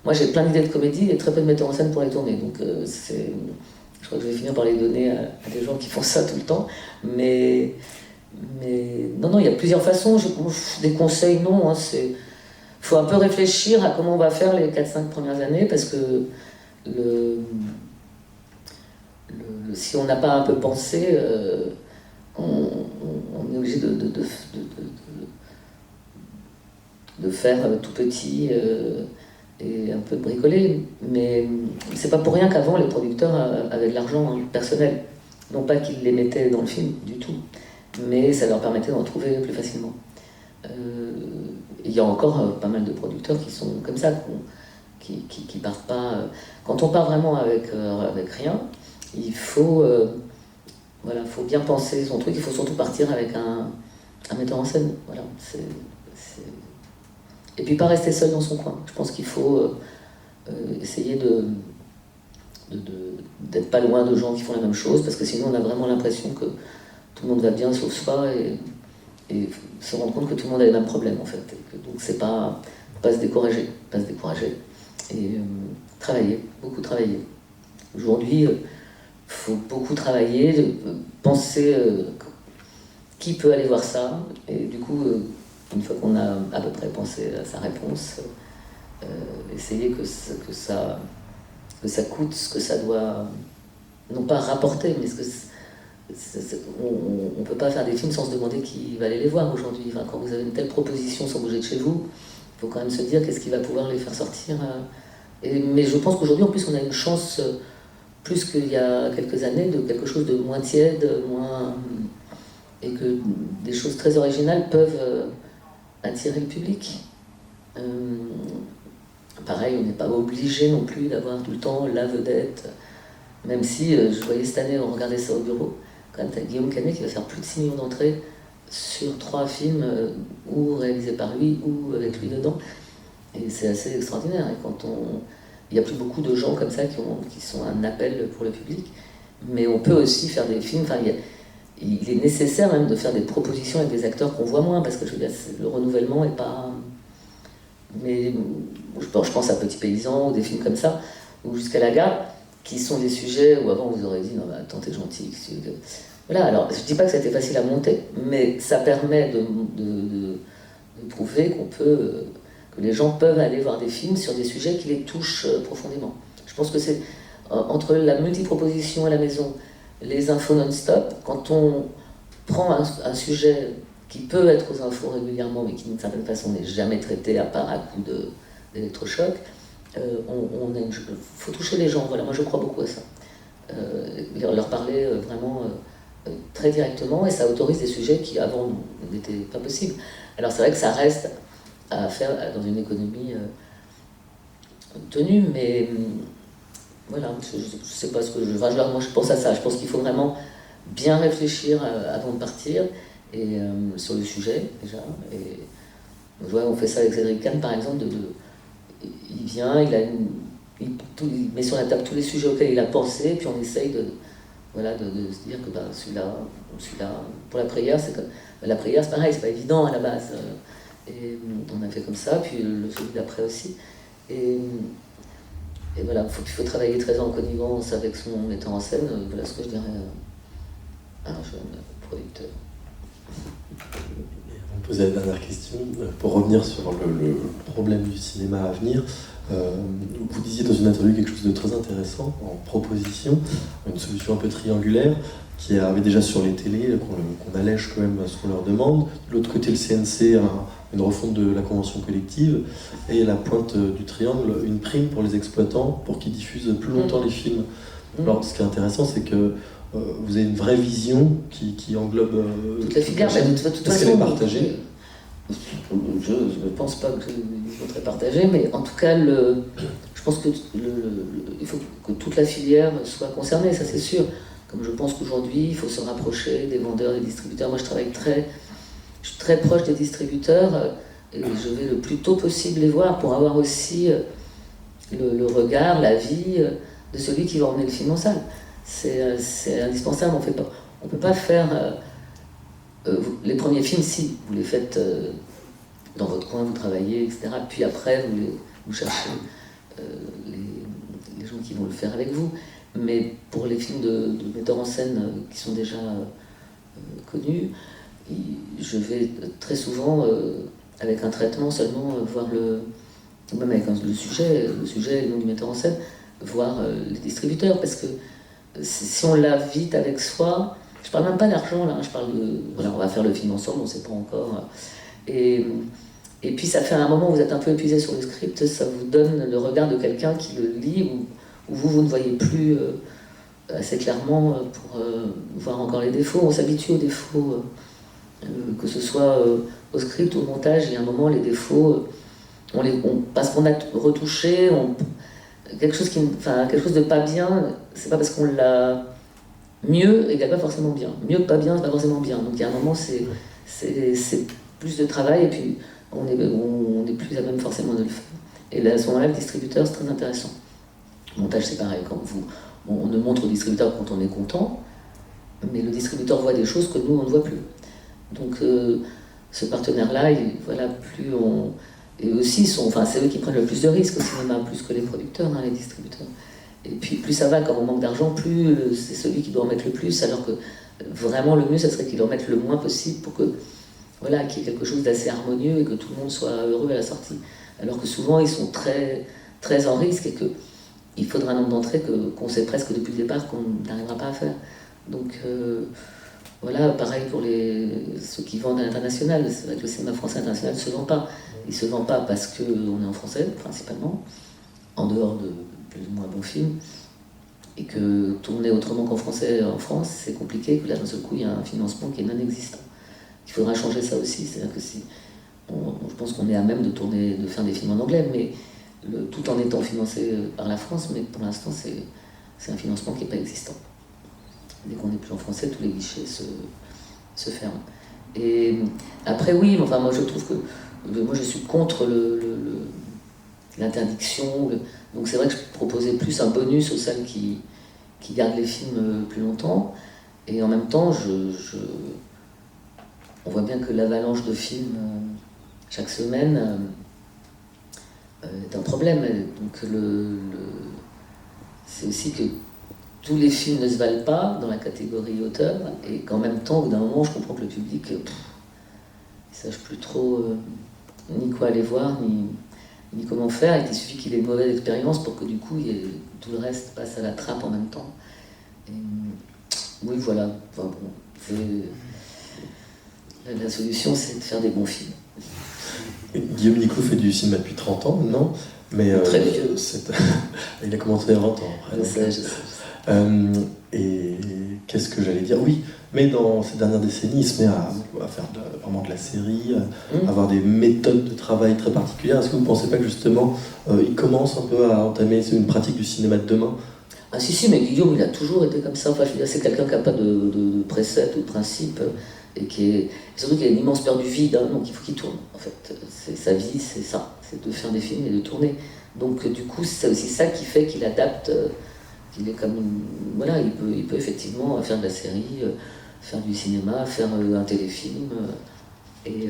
Moi, j'ai plein d'idées de comédie et très peu de metteurs en scène pour les tourner. Donc, je crois que je vais finir par les donner à des gens qui font ça tout le temps. Mais non, il y a plusieurs façons. Des conseils, non. Hein, faut un peu réfléchir à comment on va faire les 4-5 premières années, parce que si on n'a pas un peu pensé, on est obligé de faire tout petit et un peu bricoler. Mais c'est pas pour rien qu'avant les producteurs avaient de l'argent, hein, personnel. Non pas qu'ils les mettaient dans le film du tout, mais ça leur permettait d'en trouver plus facilement. Il y a encore pas mal de producteurs qui sont comme ça, qui partent pas. Quand on part vraiment avec rien, il faut bien penser son truc. Il faut surtout partir avec un metteur en scène. Voilà, Et puis pas rester seul dans son coin. Je pense qu'il faut essayer d'être pas loin de gens qui font la même chose, parce que sinon on a vraiment l'impression que tout le monde va bien sauf soi, et se rendre compte que tout le monde a les mêmes problèmes en fait. Donc c'est pas se décourager, et beaucoup travailler. Aujourd'hui, il faut beaucoup travailler, penser qui peut aller voir ça, et du coup, une fois qu'on a à peu près pensé à sa réponse, essayer que ça coûte ce que ça doit, non pas rapporter, mais on ne peut pas faire des films sans se demander qui va aller les voir aujourd'hui. Enfin, quand vous avez une telle proposition sans bouger de chez vous, il faut quand même se dire qu'est-ce qui va pouvoir les faire sortir. Mais je pense qu'aujourd'hui, en plus, on a une chance, plus qu'il y a quelques années, de quelque chose de moins tiède, et que des choses très originales peuvent attirer le public. Pareil, on n'est pas obligé non plus d'avoir tout le temps la vedette, même si je voyais cette année, on regardait ça au bureau, quand même, t'as Guillaume Canet qui va faire plus de 6 millions d'entrées sur 3 films, ou réalisés par lui, ou avec lui dedans. Et c'est assez extraordinaire. Et il n'y a plus beaucoup de gens comme ça qui sont un appel pour le public, mais on peut aussi faire des films. Enfin, il est nécessaire même de faire des propositions avec des acteurs qu'on voit moins, parce que je veux dire, le renouvellement n'est pas... Mais je pense à Petit Paysan ou des films comme ça, ou Jusqu'à la gare, qui sont des sujets où avant vous aurez dit non, mais attends, t'es gentil. Voilà, alors je dis pas que ça a été facile à monter, mais ça permet de prouver que les gens peuvent aller voir des films sur des sujets qui les touchent profondément. Je pense que c'est entre la multiproposition à la maison, les infos non-stop, quand on prend un sujet qui peut être aux infos régulièrement, mais qui d'une certaine façon n'est jamais traité à part à coup d'électrochoc, faut toucher les gens. Voilà, moi je crois beaucoup à ça. Leur parler vraiment très directement, et ça autorise des sujets qui avant n'étaient pas possibles. Alors c'est vrai que ça reste à faire dans une économie tenue, mais voilà, je sais pas ce que moi je pense à ça. Je pense qu'il faut vraiment bien réfléchir avant de partir, et sur le sujet déjà. Et on fait ça avec Cédric Kahn par exemple. Il vient, il met sur la table tous les sujets auxquels il a pensé, puis on essaye de se dire que celui-là, pour la prière, la prière c'est pareil, c'est pas évident à la base. Et on a fait comme ça, puis le film d'après aussi. Et voilà, il faut travailler très en connivence avec son metteur en scène. Voilà ce que je dirais à un jeune producteur. Et avant de poser la dernière question, pour revenir sur le problème du cinéma à venir, vous disiez dans une interview quelque chose de très intéressant en proposition, une solution un peu triangulaire qui avait déjà sur les télés, qu'on allège quand même ce qu'on leur demande. De l'autre côté, le CNC a une refonte de la convention collective, et la pointe du triangle, une prime pour les exploitants pour qu'ils diffusent plus longtemps les films. Alors, ce qui est intéressant, c'est que vous avez une vraie vision qui englobe toute la filière. chaîne. De toute Est-ce qu'elle est façon, partagée? je ne pense pas que je voudrais partager, mais en tout cas, je pense que il faut que toute la filière soit concernée, ça c'est sûr. Comme je pense qu'aujourd'hui, il faut se rapprocher des vendeurs, des distributeurs. Moi, je suis très proche des distributeurs et je vais le plus tôt possible les voir pour avoir aussi le regard, l'avis de celui qui va emmener le film en salle. C'est indispensable. On peut pas faire les premiers films, si vous les faites dans votre coin, vous travaillez, etc. Puis après, vous cherchez les gens qui vont le faire avec vous. Mais pour les films de metteurs en scène qui sont déjà connus, je vais très souvent, avec un traitement seulement, voir même avec le sujet et le nom du metteur en scène, voir les distributeurs. Parce que si on l'a vite avec soi, je parle même pas d'argent là, je parle de. Voilà, on va faire le film ensemble, on ne sait pas encore. Et puis ça fait un moment où vous êtes un peu épuisé sur le script, ça vous donne le regard de quelqu'un qui le lit, où vous ne voyez plus assez clairement pour voir encore les défauts. On s'habitue aux défauts, que ce soit au script ou au montage. Il y a un moment, les défauts, parce qu'on a retouché, quelque chose de pas bien, c'est pas parce qu'on l'a mieux égale pas forcément bien. Mieux que pas bien, c'est pas forcément bien. Donc il y a un moment, c'est plus de travail et puis on est plus à même forcément de le faire. Et là, à ce moment-là, le distributeur, c'est très intéressant. Le montage, c'est pareil. On ne montre au distributeur quand on est content, mais le distributeur voit des choses que nous, on ne voit plus. Donc ce partenaire-là, plus on... Et aussi, c'est eux qui prennent le plus de risques au cinéma, plus que les producteurs, les distributeurs. Et puis plus ça va, quand on manque d'argent, plus c'est celui qui doit en mettre le plus, alors que vraiment le mieux, ça serait qu'il en mette le moins possible pour qu'il y ait quelque chose d'assez harmonieux et que tout le monde soit heureux à la sortie. Alors que souvent, ils sont très, très en risque et qu'il faudra un nombre d'entrées qu'on sait presque depuis le départ qu'on n'arrivera pas à faire. Donc pareil pour ceux qui vendent à l'international. C'est vrai que le cinéma français international ne se vend pas. Il ne se vend pas parce qu'on est en français, principalement, en dehors de plus ou moins bons films, et que tourner autrement qu'en français en France, c'est compliqué, que là d'un seul coup il y a un financement qui est non existant. Il faudra changer ça aussi, c'est-à-dire que je pense qu'on est à même de faire des films en anglais, mais tout en étant financé par la France, mais pour l'instant c'est un financement qui n'est pas existant. Dès qu'on n'est plus en français, tous les guichets se ferment. Et après oui, moi je trouve que moi je suis contre l'interdiction. Donc c'est vrai que je proposais plus un bonus aux salles qui gardent les films plus longtemps. Et en même temps, on voit bien que l'avalanche de films chaque semaine est un problème. Donc c'est aussi que tous les films ne se valent pas dans la catégorie auteur. Et qu'en même temps, au bout d'un moment, je comprends que le public ne sache plus trop ni quoi aller voir, ni comment faire, et qu'il suffit qu'il ait une mauvaise expérience pour que du coup tout le reste passe à la trappe en même temps. Et, oui, voilà. La solution, c'est de faire des bons films. Guillaume Niclou fait du cinéma depuis 30 ans maintenant, mais très vieux. Il a commencé à 20 ans. Je sais. Et qu'est-ce que j'allais dire? Oui, mais dans ces dernières décennies, il se met à faire vraiment de la série, à avoir des méthodes de travail très particulières. Est-ce que vous ne pensez pas que justement, il commence un peu à entamer une pratique du cinéma de demain? Ah si, mais Guillaume, il a toujours été comme ça. Enfin, je veux dire, c'est quelqu'un qui n'a pas de préceptes ou de principes, et surtout qu'il a une immense peur du vide, donc il faut qu'il tourne. En fait, sa vie, c'est ça, c'est de faire des films et de tourner. Donc du coup, c'est aussi ça qui fait qu'il adapte. Il est comme il peut effectivement faire de la série, faire du cinéma, faire un téléfilm, et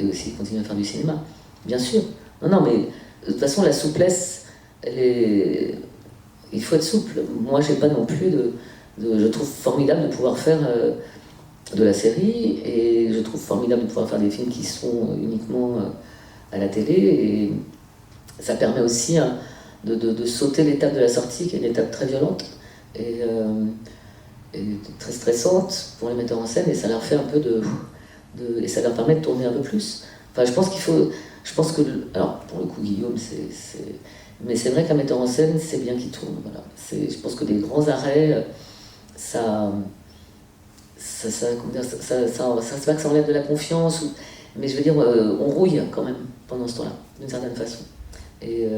aussi continuer à faire du cinéma, bien sûr. Non, mais de toute façon, la souplesse, il faut être souple. Moi, j'ai pas non plus je trouve formidable de pouvoir faire de la série, et je trouve formidable de pouvoir faire des films qui sont uniquement à la télé, et ça permet aussi de sauter l'étape de la sortie, qui est une étape très violente et très stressante pour les metteurs en scène, et ça leur fait un peu et ça leur permet de tourner un peu plus. Enfin, je pense qu'il faut... Je pense que... Alors, pour le coup, Guillaume, mais c'est vrai qu'un metteur en scène, c'est bien qu'il tourne. Voilà. Je pense que les grands arrêts, comment dire, c'est pas que ça enlève de la confiance, mais je veux dire, on rouille quand même pendant ce temps-là, d'une certaine façon. Et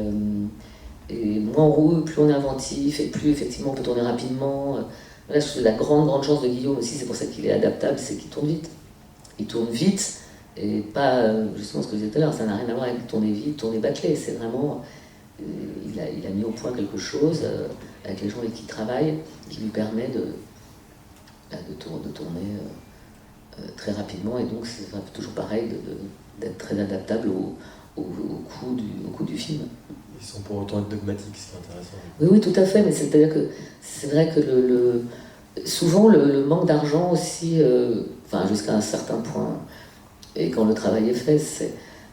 moins on roule, plus on est inventif, et plus effectivement on peut tourner rapidement. Voilà, je trouve la grande chance de Guillaume aussi, c'est pour ça qu'il est adaptable, c'est qu'il tourne vite. Il tourne vite, et pas justement ce que je disais tout à l'heure, ça n'a rien à voir avec tourner vite, tourner bâclé. C'est vraiment, il a mis au point quelque chose avec les gens avec qui il travaille, qui lui permet de tourner très rapidement, et donc c'est toujours pareil d'être très adaptable au coût du film. Ils sont pour autant être dogmatiques, ce qui est intéressant. Oui, tout à fait, mais c'est-à-dire que c'est vrai que souvent le manque d'argent aussi, enfin jusqu'à un certain point, et quand le travail est fait,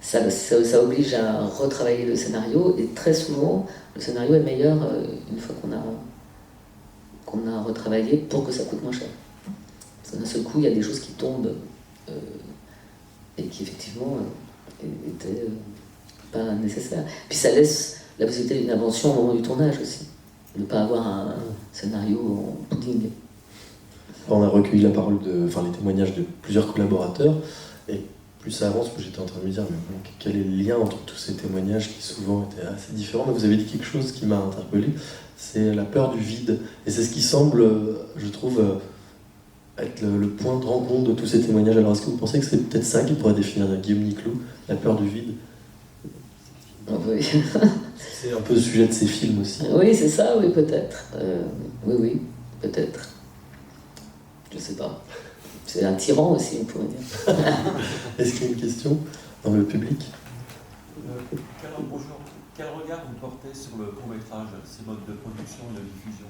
ça oblige à retravailler le scénario, et très souvent le scénario est meilleur une fois qu'on a retravaillé pour que ça coûte moins cher. Parce que d'un seul coup, il y a des choses qui tombent et qui effectivement étaient pas nécessaires. Puis ça laisse la possibilité d'une invention au moment du tournage aussi. Ne pas avoir un scénario en pudding. On a recueilli les témoignages de plusieurs collaborateurs, et plus ça avance, plus j'étais en train de me dire, mais bon, quel est le lien entre tous ces témoignages qui souvent étaient assez différents. Mais vous avez dit quelque chose qui m'a interpellé, c'est la peur du vide. Et c'est ce qui semble, je trouve, être le point de rencontre de tous ces témoignages. Alors est-ce que vous pensez que c'est peut-être ça qui pourrait définir Guillaume Niclou, la peur du vide? Oui. C'est un peu le sujet de ces films aussi. Oui, c'est ça, oui, peut-être. Oui, peut-être. Je sais pas. C'est un tyran aussi, on pourrait dire. Est-ce qu'il y a une question dans le public? Bonjour. Quel regard vous portez sur le court-métrage, ses modes de production et de diffusion?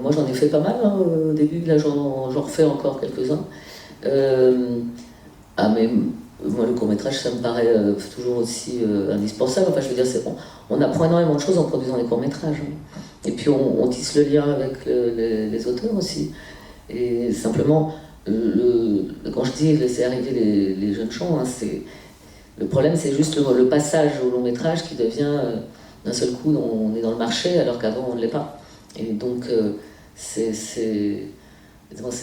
Moi, j'en ai fait pas mal au début. Là, j'en refais encore quelques-uns. Mais moi, le court-métrage, ça me paraît toujours aussi indispensable. Enfin, je veux dire, on apprend énormément de choses en produisant des courts-métrages. Et puis, on tisse le lien avec les auteurs aussi. Et simplement, quand je dis laisser arriver les jeunes gens, le problème, c'est juste le passage au long-métrage qui devient, d'un seul coup, on est dans le marché, alors qu'avant, on ne l'est pas. Et donc, c'est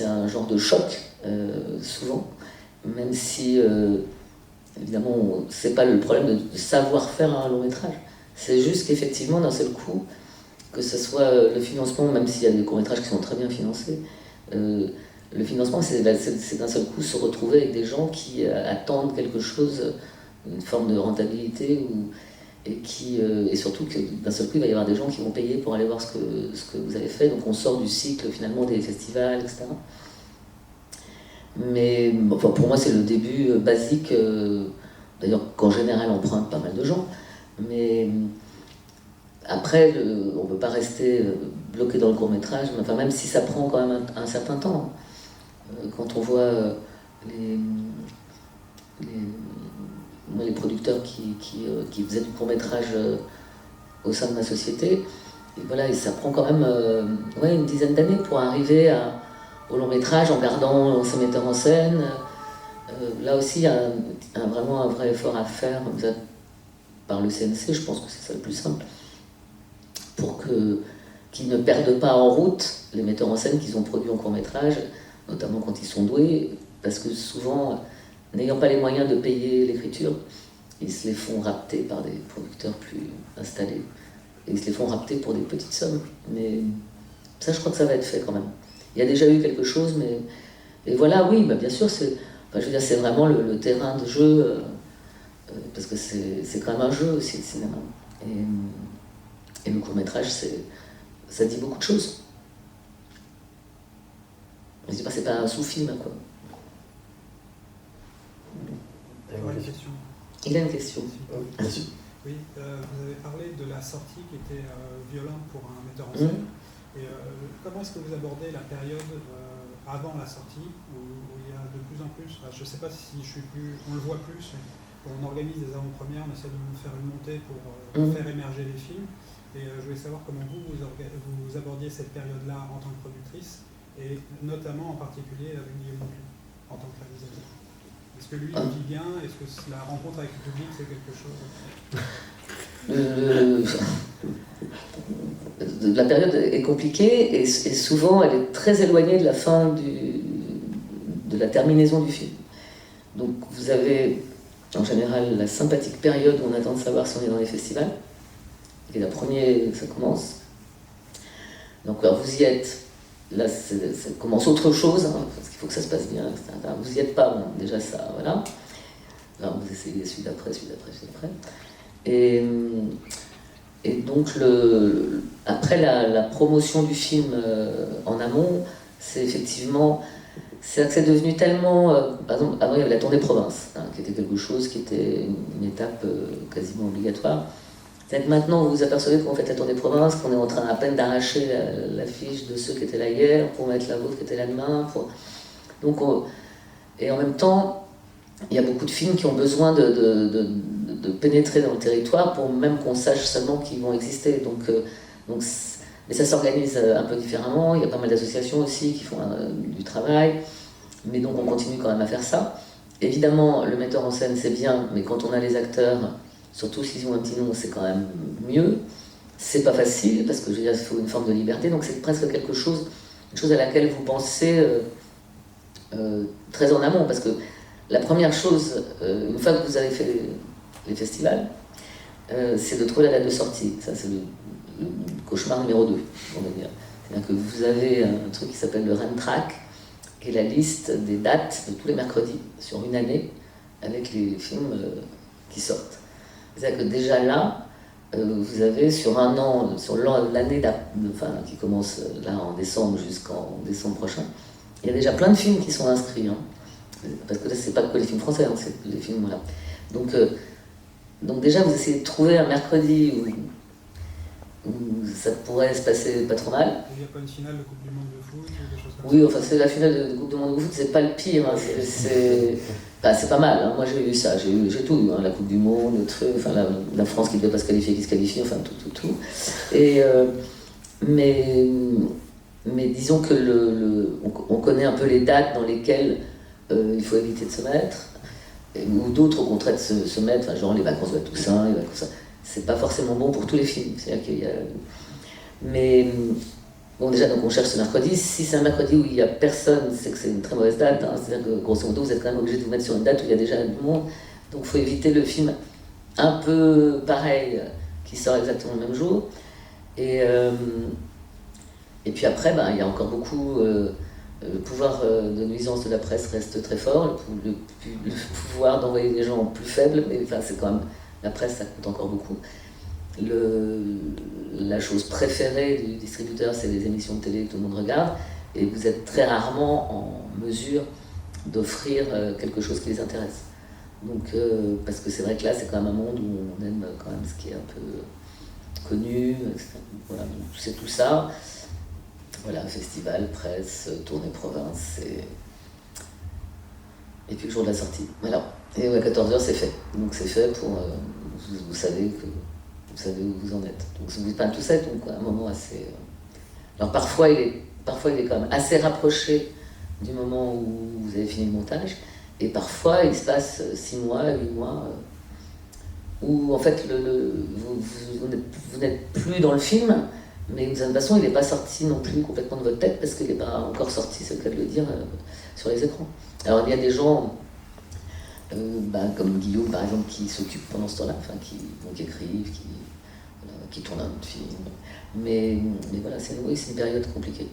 un genre de choc, souvent, même si, évidemment, c'est pas le problème de savoir faire un long-métrage. C'est juste qu'effectivement, d'un seul coup, que ce soit le financement, même s'il y a des courts-métrages qui sont très bien financés, le financement, c'est d'un seul coup se retrouver avec des gens qui attendent quelque chose, une forme de rentabilité, et surtout que d'un seul coup, il va y avoir des gens qui vont payer pour aller voir ce que vous avez fait. Donc on sort du cycle finalement des festivals, etc. Mais enfin, pour moi, c'est le début basique, d'ailleurs qu'en général emprunte pas mal de gens. Mais après, on ne peut pas rester bloqué dans le court-métrage, enfin, même si ça prend quand même un certain temps. Quand on voit les producteurs qui faisaient du court-métrage au sein de ma société, et voilà, et ça prend quand même une dizaine d'années pour arriver au long-métrage en gardant ses metteurs en scène. Là aussi, il y a vraiment un vrai effort à faire par le CNC, je pense que c'est ça le plus simple, pour qu'ils ne perdent pas en route les metteurs en scène qu'ils ont produits en court-métrage, notamment quand ils sont doués, parce que souvent, n'ayant pas les moyens de payer l'écriture, ils se les font rapter par des producteurs plus installés. Et ils se les font rapter pour des petites sommes. Mais ça, je crois que ça va être fait quand même. Il y a déjà eu quelque chose, mais... Et voilà, oui, bien sûr, c'est vraiment le terrain de jeu, parce que c'est quand même un jeu aussi, le cinéma. Et le court-métrage, ça dit beaucoup de choses. Je dis pas, c'est pas un sous-film, quoi. Il a une question. Oui, vous avez parlé de la sortie qui était violente pour un metteur en scène. Et comment est-ce que vous abordez la période avant la sortie, où il y a de plus en plus, je ne sais pas si on le voit plus, on organise des avant-premières, on essaie de faire une montée pour faire émerger les films. Et je voulais savoir comment vous abordiez cette période-là en tant que productrice, et notamment en particulier avec Guillaume Niclou, en tant que réalisateur. Est-ce que lui il vit bien? Est-ce que la rencontre avec le public c'est quelque chose? La période est compliquée et souvent elle est très éloignée de la fin de la terminaison du film. Donc vous avez en général la sympathique période où on attend de savoir si on est dans les festivals. Et la première, ça commence. Donc alors vous y êtes. Là, ça commence autre chose, hein, parce qu'il faut que ça se passe bien, etc. Vous n'y êtes pas, bon, déjà ça, voilà. Là, vous essayez celui d'après. Et donc, après la promotion du film en amont, c'est effectivement, c'est devenu tellement... par exemple, avant, il y avait la tournée province, hein, qui était quelque chose qui était une étape quasiment obligatoire. C'est-à-dire que maintenant, vous vous apercevez qu'on fait la tournée province, qu'on est en train à peine d'arracher l'affiche de ceux qui étaient là hier pour mettre la vôtre qui était là demain. Donc, et en même temps, il y a beaucoup de films qui ont besoin de pénétrer dans le territoire pour même qu'on sache seulement qu'ils vont exister. Mais ça s'organise un peu différemment. Il y a pas mal d'associations aussi qui font du travail. Mais donc on continue quand même à faire ça. Évidemment, le metteur en scène, c'est bien, mais quand on a les acteurs, surtout s'ils ont un petit nom, c'est quand même mieux. C'est pas facile, parce que je veux dire, il faut une forme de liberté, donc c'est presque une chose à laquelle vous pensez très en amont, parce que la première chose, une fois que vous avez fait les festivals, c'est de trouver la date de sortie. Ça, c'est le cauchemar numéro 2, on va dire. C'est-à-dire que vous avez un truc qui s'appelle le Rentrack, qui est la liste des dates de tous les mercredis sur une année, avec les films qui sortent. C'est-à-dire que déjà là, vous avez sur un an, sur l'année qui commence là en décembre jusqu'en décembre prochain, il y a déjà plein de films qui sont inscrits. Hein. Parce que là, c'est pas que les films français, hein, c'est les films, voilà. Donc déjà, vous essayez de trouver un mercredi où ça pourrait se passer pas trop mal. Il n'y a pas une finale de Coupe du Monde de foot ou des choses comme ça? Oui, enfin, c'est la finale de Coupe du Monde de foot, c'est pas le pire. Hein, c'est pas mal. Hein. Moi, j'ai vu ça, j'ai tout eu. Hein, la Coupe du Monde, le truc, enfin, la France qui ne devait pas se qualifier, qui se qualifie, enfin, tout. Et, mais disons que on connaît un peu les dates dans lesquelles il faut éviter de se mettre, ou d'autres au contraire de se mettre, enfin, genre les vacances de la Toussaint, les vacances... C'est pas forcément bon pour tous les films. C'est-à-dire qu'il y a... Mais bon, déjà, donc on cherche ce mercredi. Si c'est un mercredi où il n'y a personne, c'est que c'est une très mauvaise date. Hein. C'est-à-dire que grosso modo, vous êtes quand même obligé de vous mettre sur une date où il y a déjà du monde. Donc il faut éviter le film un peu pareil, qui sort exactement le même jour. Et puis après, il y a encore beaucoup... le pouvoir de nuisance de la presse reste très fort. Le pouvoir d'envoyer des gens plus faibles, mais enfin, c'est quand même... La presse, ça coûte encore beaucoup. La chose préférée du distributeur, c'est les émissions de télé que tout le monde regarde, et vous êtes très rarement en mesure d'offrir quelque chose qui les intéresse. Donc, parce que c'est vrai que là, c'est quand même un monde où on aime quand même ce qui est un peu connu, etc. Voilà, donc c'est tout ça. Voilà, festival, presse, tournée province, et puis le jour de la sortie. Voilà. Et à 14h, c'est fait. Donc c'est fait pour... vous savez où vous en êtes. Donc vous dites pas tout ça, donc à un moment assez... Alors parfois il est quand même assez rapproché du moment où vous avez fini le montage, et parfois il se passe 6 mois, 8 mois, où en fait vous n'êtes plus dans le film, mais de toute façon il n'est pas sorti non plus complètement de votre tête, parce qu'il n'est pas encore sorti, c'est le cas de le dire, sur les écrans. Alors il y a des gens... comme Guillaume par exemple, qui s'occupe pendant ce temps-là, enfin, qui écrivent, qui tournent un autre film. Mais voilà, c'est une période compliquée.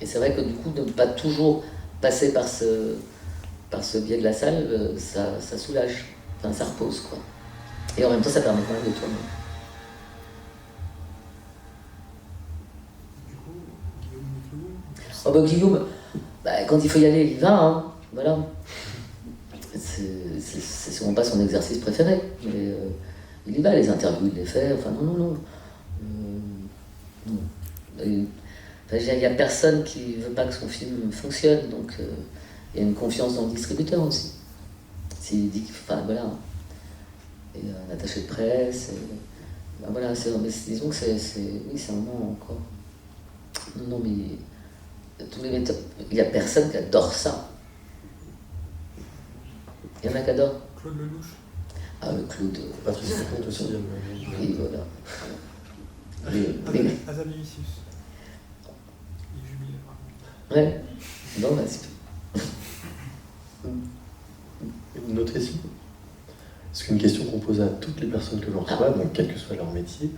Et c'est vrai que du coup, de ne pas toujours passer par ce biais de la salle, ça soulage, enfin, ça repose, quoi. Et en même temps, ça permet quand même de tourner. Du coup, Guillaume Niclou... Guillaume, quand il faut y aller, il y va, hein, voilà. C'est sûrement pas son exercice préféré, mais il y va, les interviews, il les fait, enfin non. Il n'y a personne qui veut pas que son film fonctionne, donc il y a une confiance dans le distributeur aussi. S'il dit voilà, et un attaché de presse, voilà, disons que c'est un moment encore. Non, mais tous les metteurs, il n'y a personne qui adore ça. Il y en a qui adorent. Claude Lelouch. Ah, le Claude. Patrice Lecomte aussi. Oui, voilà. Les- Azanavicius. Il jubile vraiment. Ouais. Non, bah, c'est Une autre question. C'est une question qu'on pose à toutes les personnes que l'on reçoit, donc quel que soit leur métier,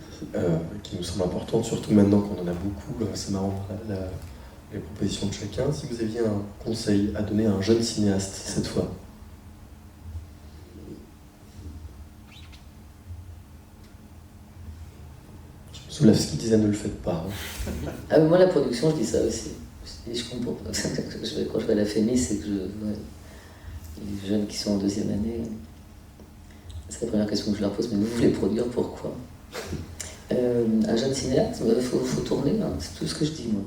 qui nous semble importante, surtout maintenant qu'on en a beaucoup. C'est marrant les propositions de chacun. Si vous aviez un conseil à donner à un jeune cinéaste cette fois. Zulawski disait ne le faites pas. Ah, mais moi, la production, je dis ça aussi. Je comprends pas. Quand je vais à la FEMI, c'est que les jeunes qui sont en deuxième année, c'est la première question que je leur pose, mais vous voulez produire pourquoi? Un jeune cinéaste, il faut tourner, hein, c'est tout ce que je dis, moi.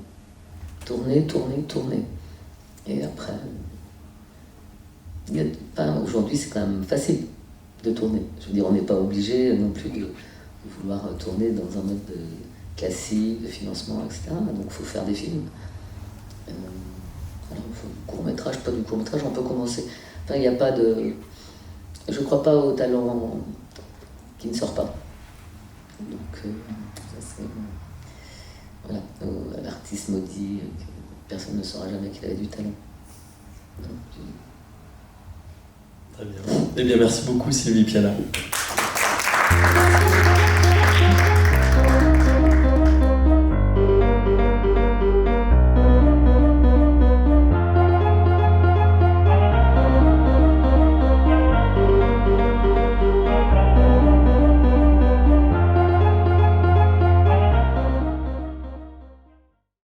Tourner, tourner, tourner. Et après, aujourd'hui, c'est quand même facile de tourner. Je veux dire, on n'est pas obligé non plus de vouloir tourner dans un mode classique, de financement, etc. Donc il faut faire des films. Alors, court-métrage, pas du court-métrage, on peut commencer. Enfin, il n'y a pas de... Je ne crois pas au talent qui ne sort pas. Donc, ça c'est... Voilà, l'artiste maudit, personne ne saura jamais qu'il avait du talent. Donc, Très bien. Eh bien, merci beaucoup Sylvie Piala.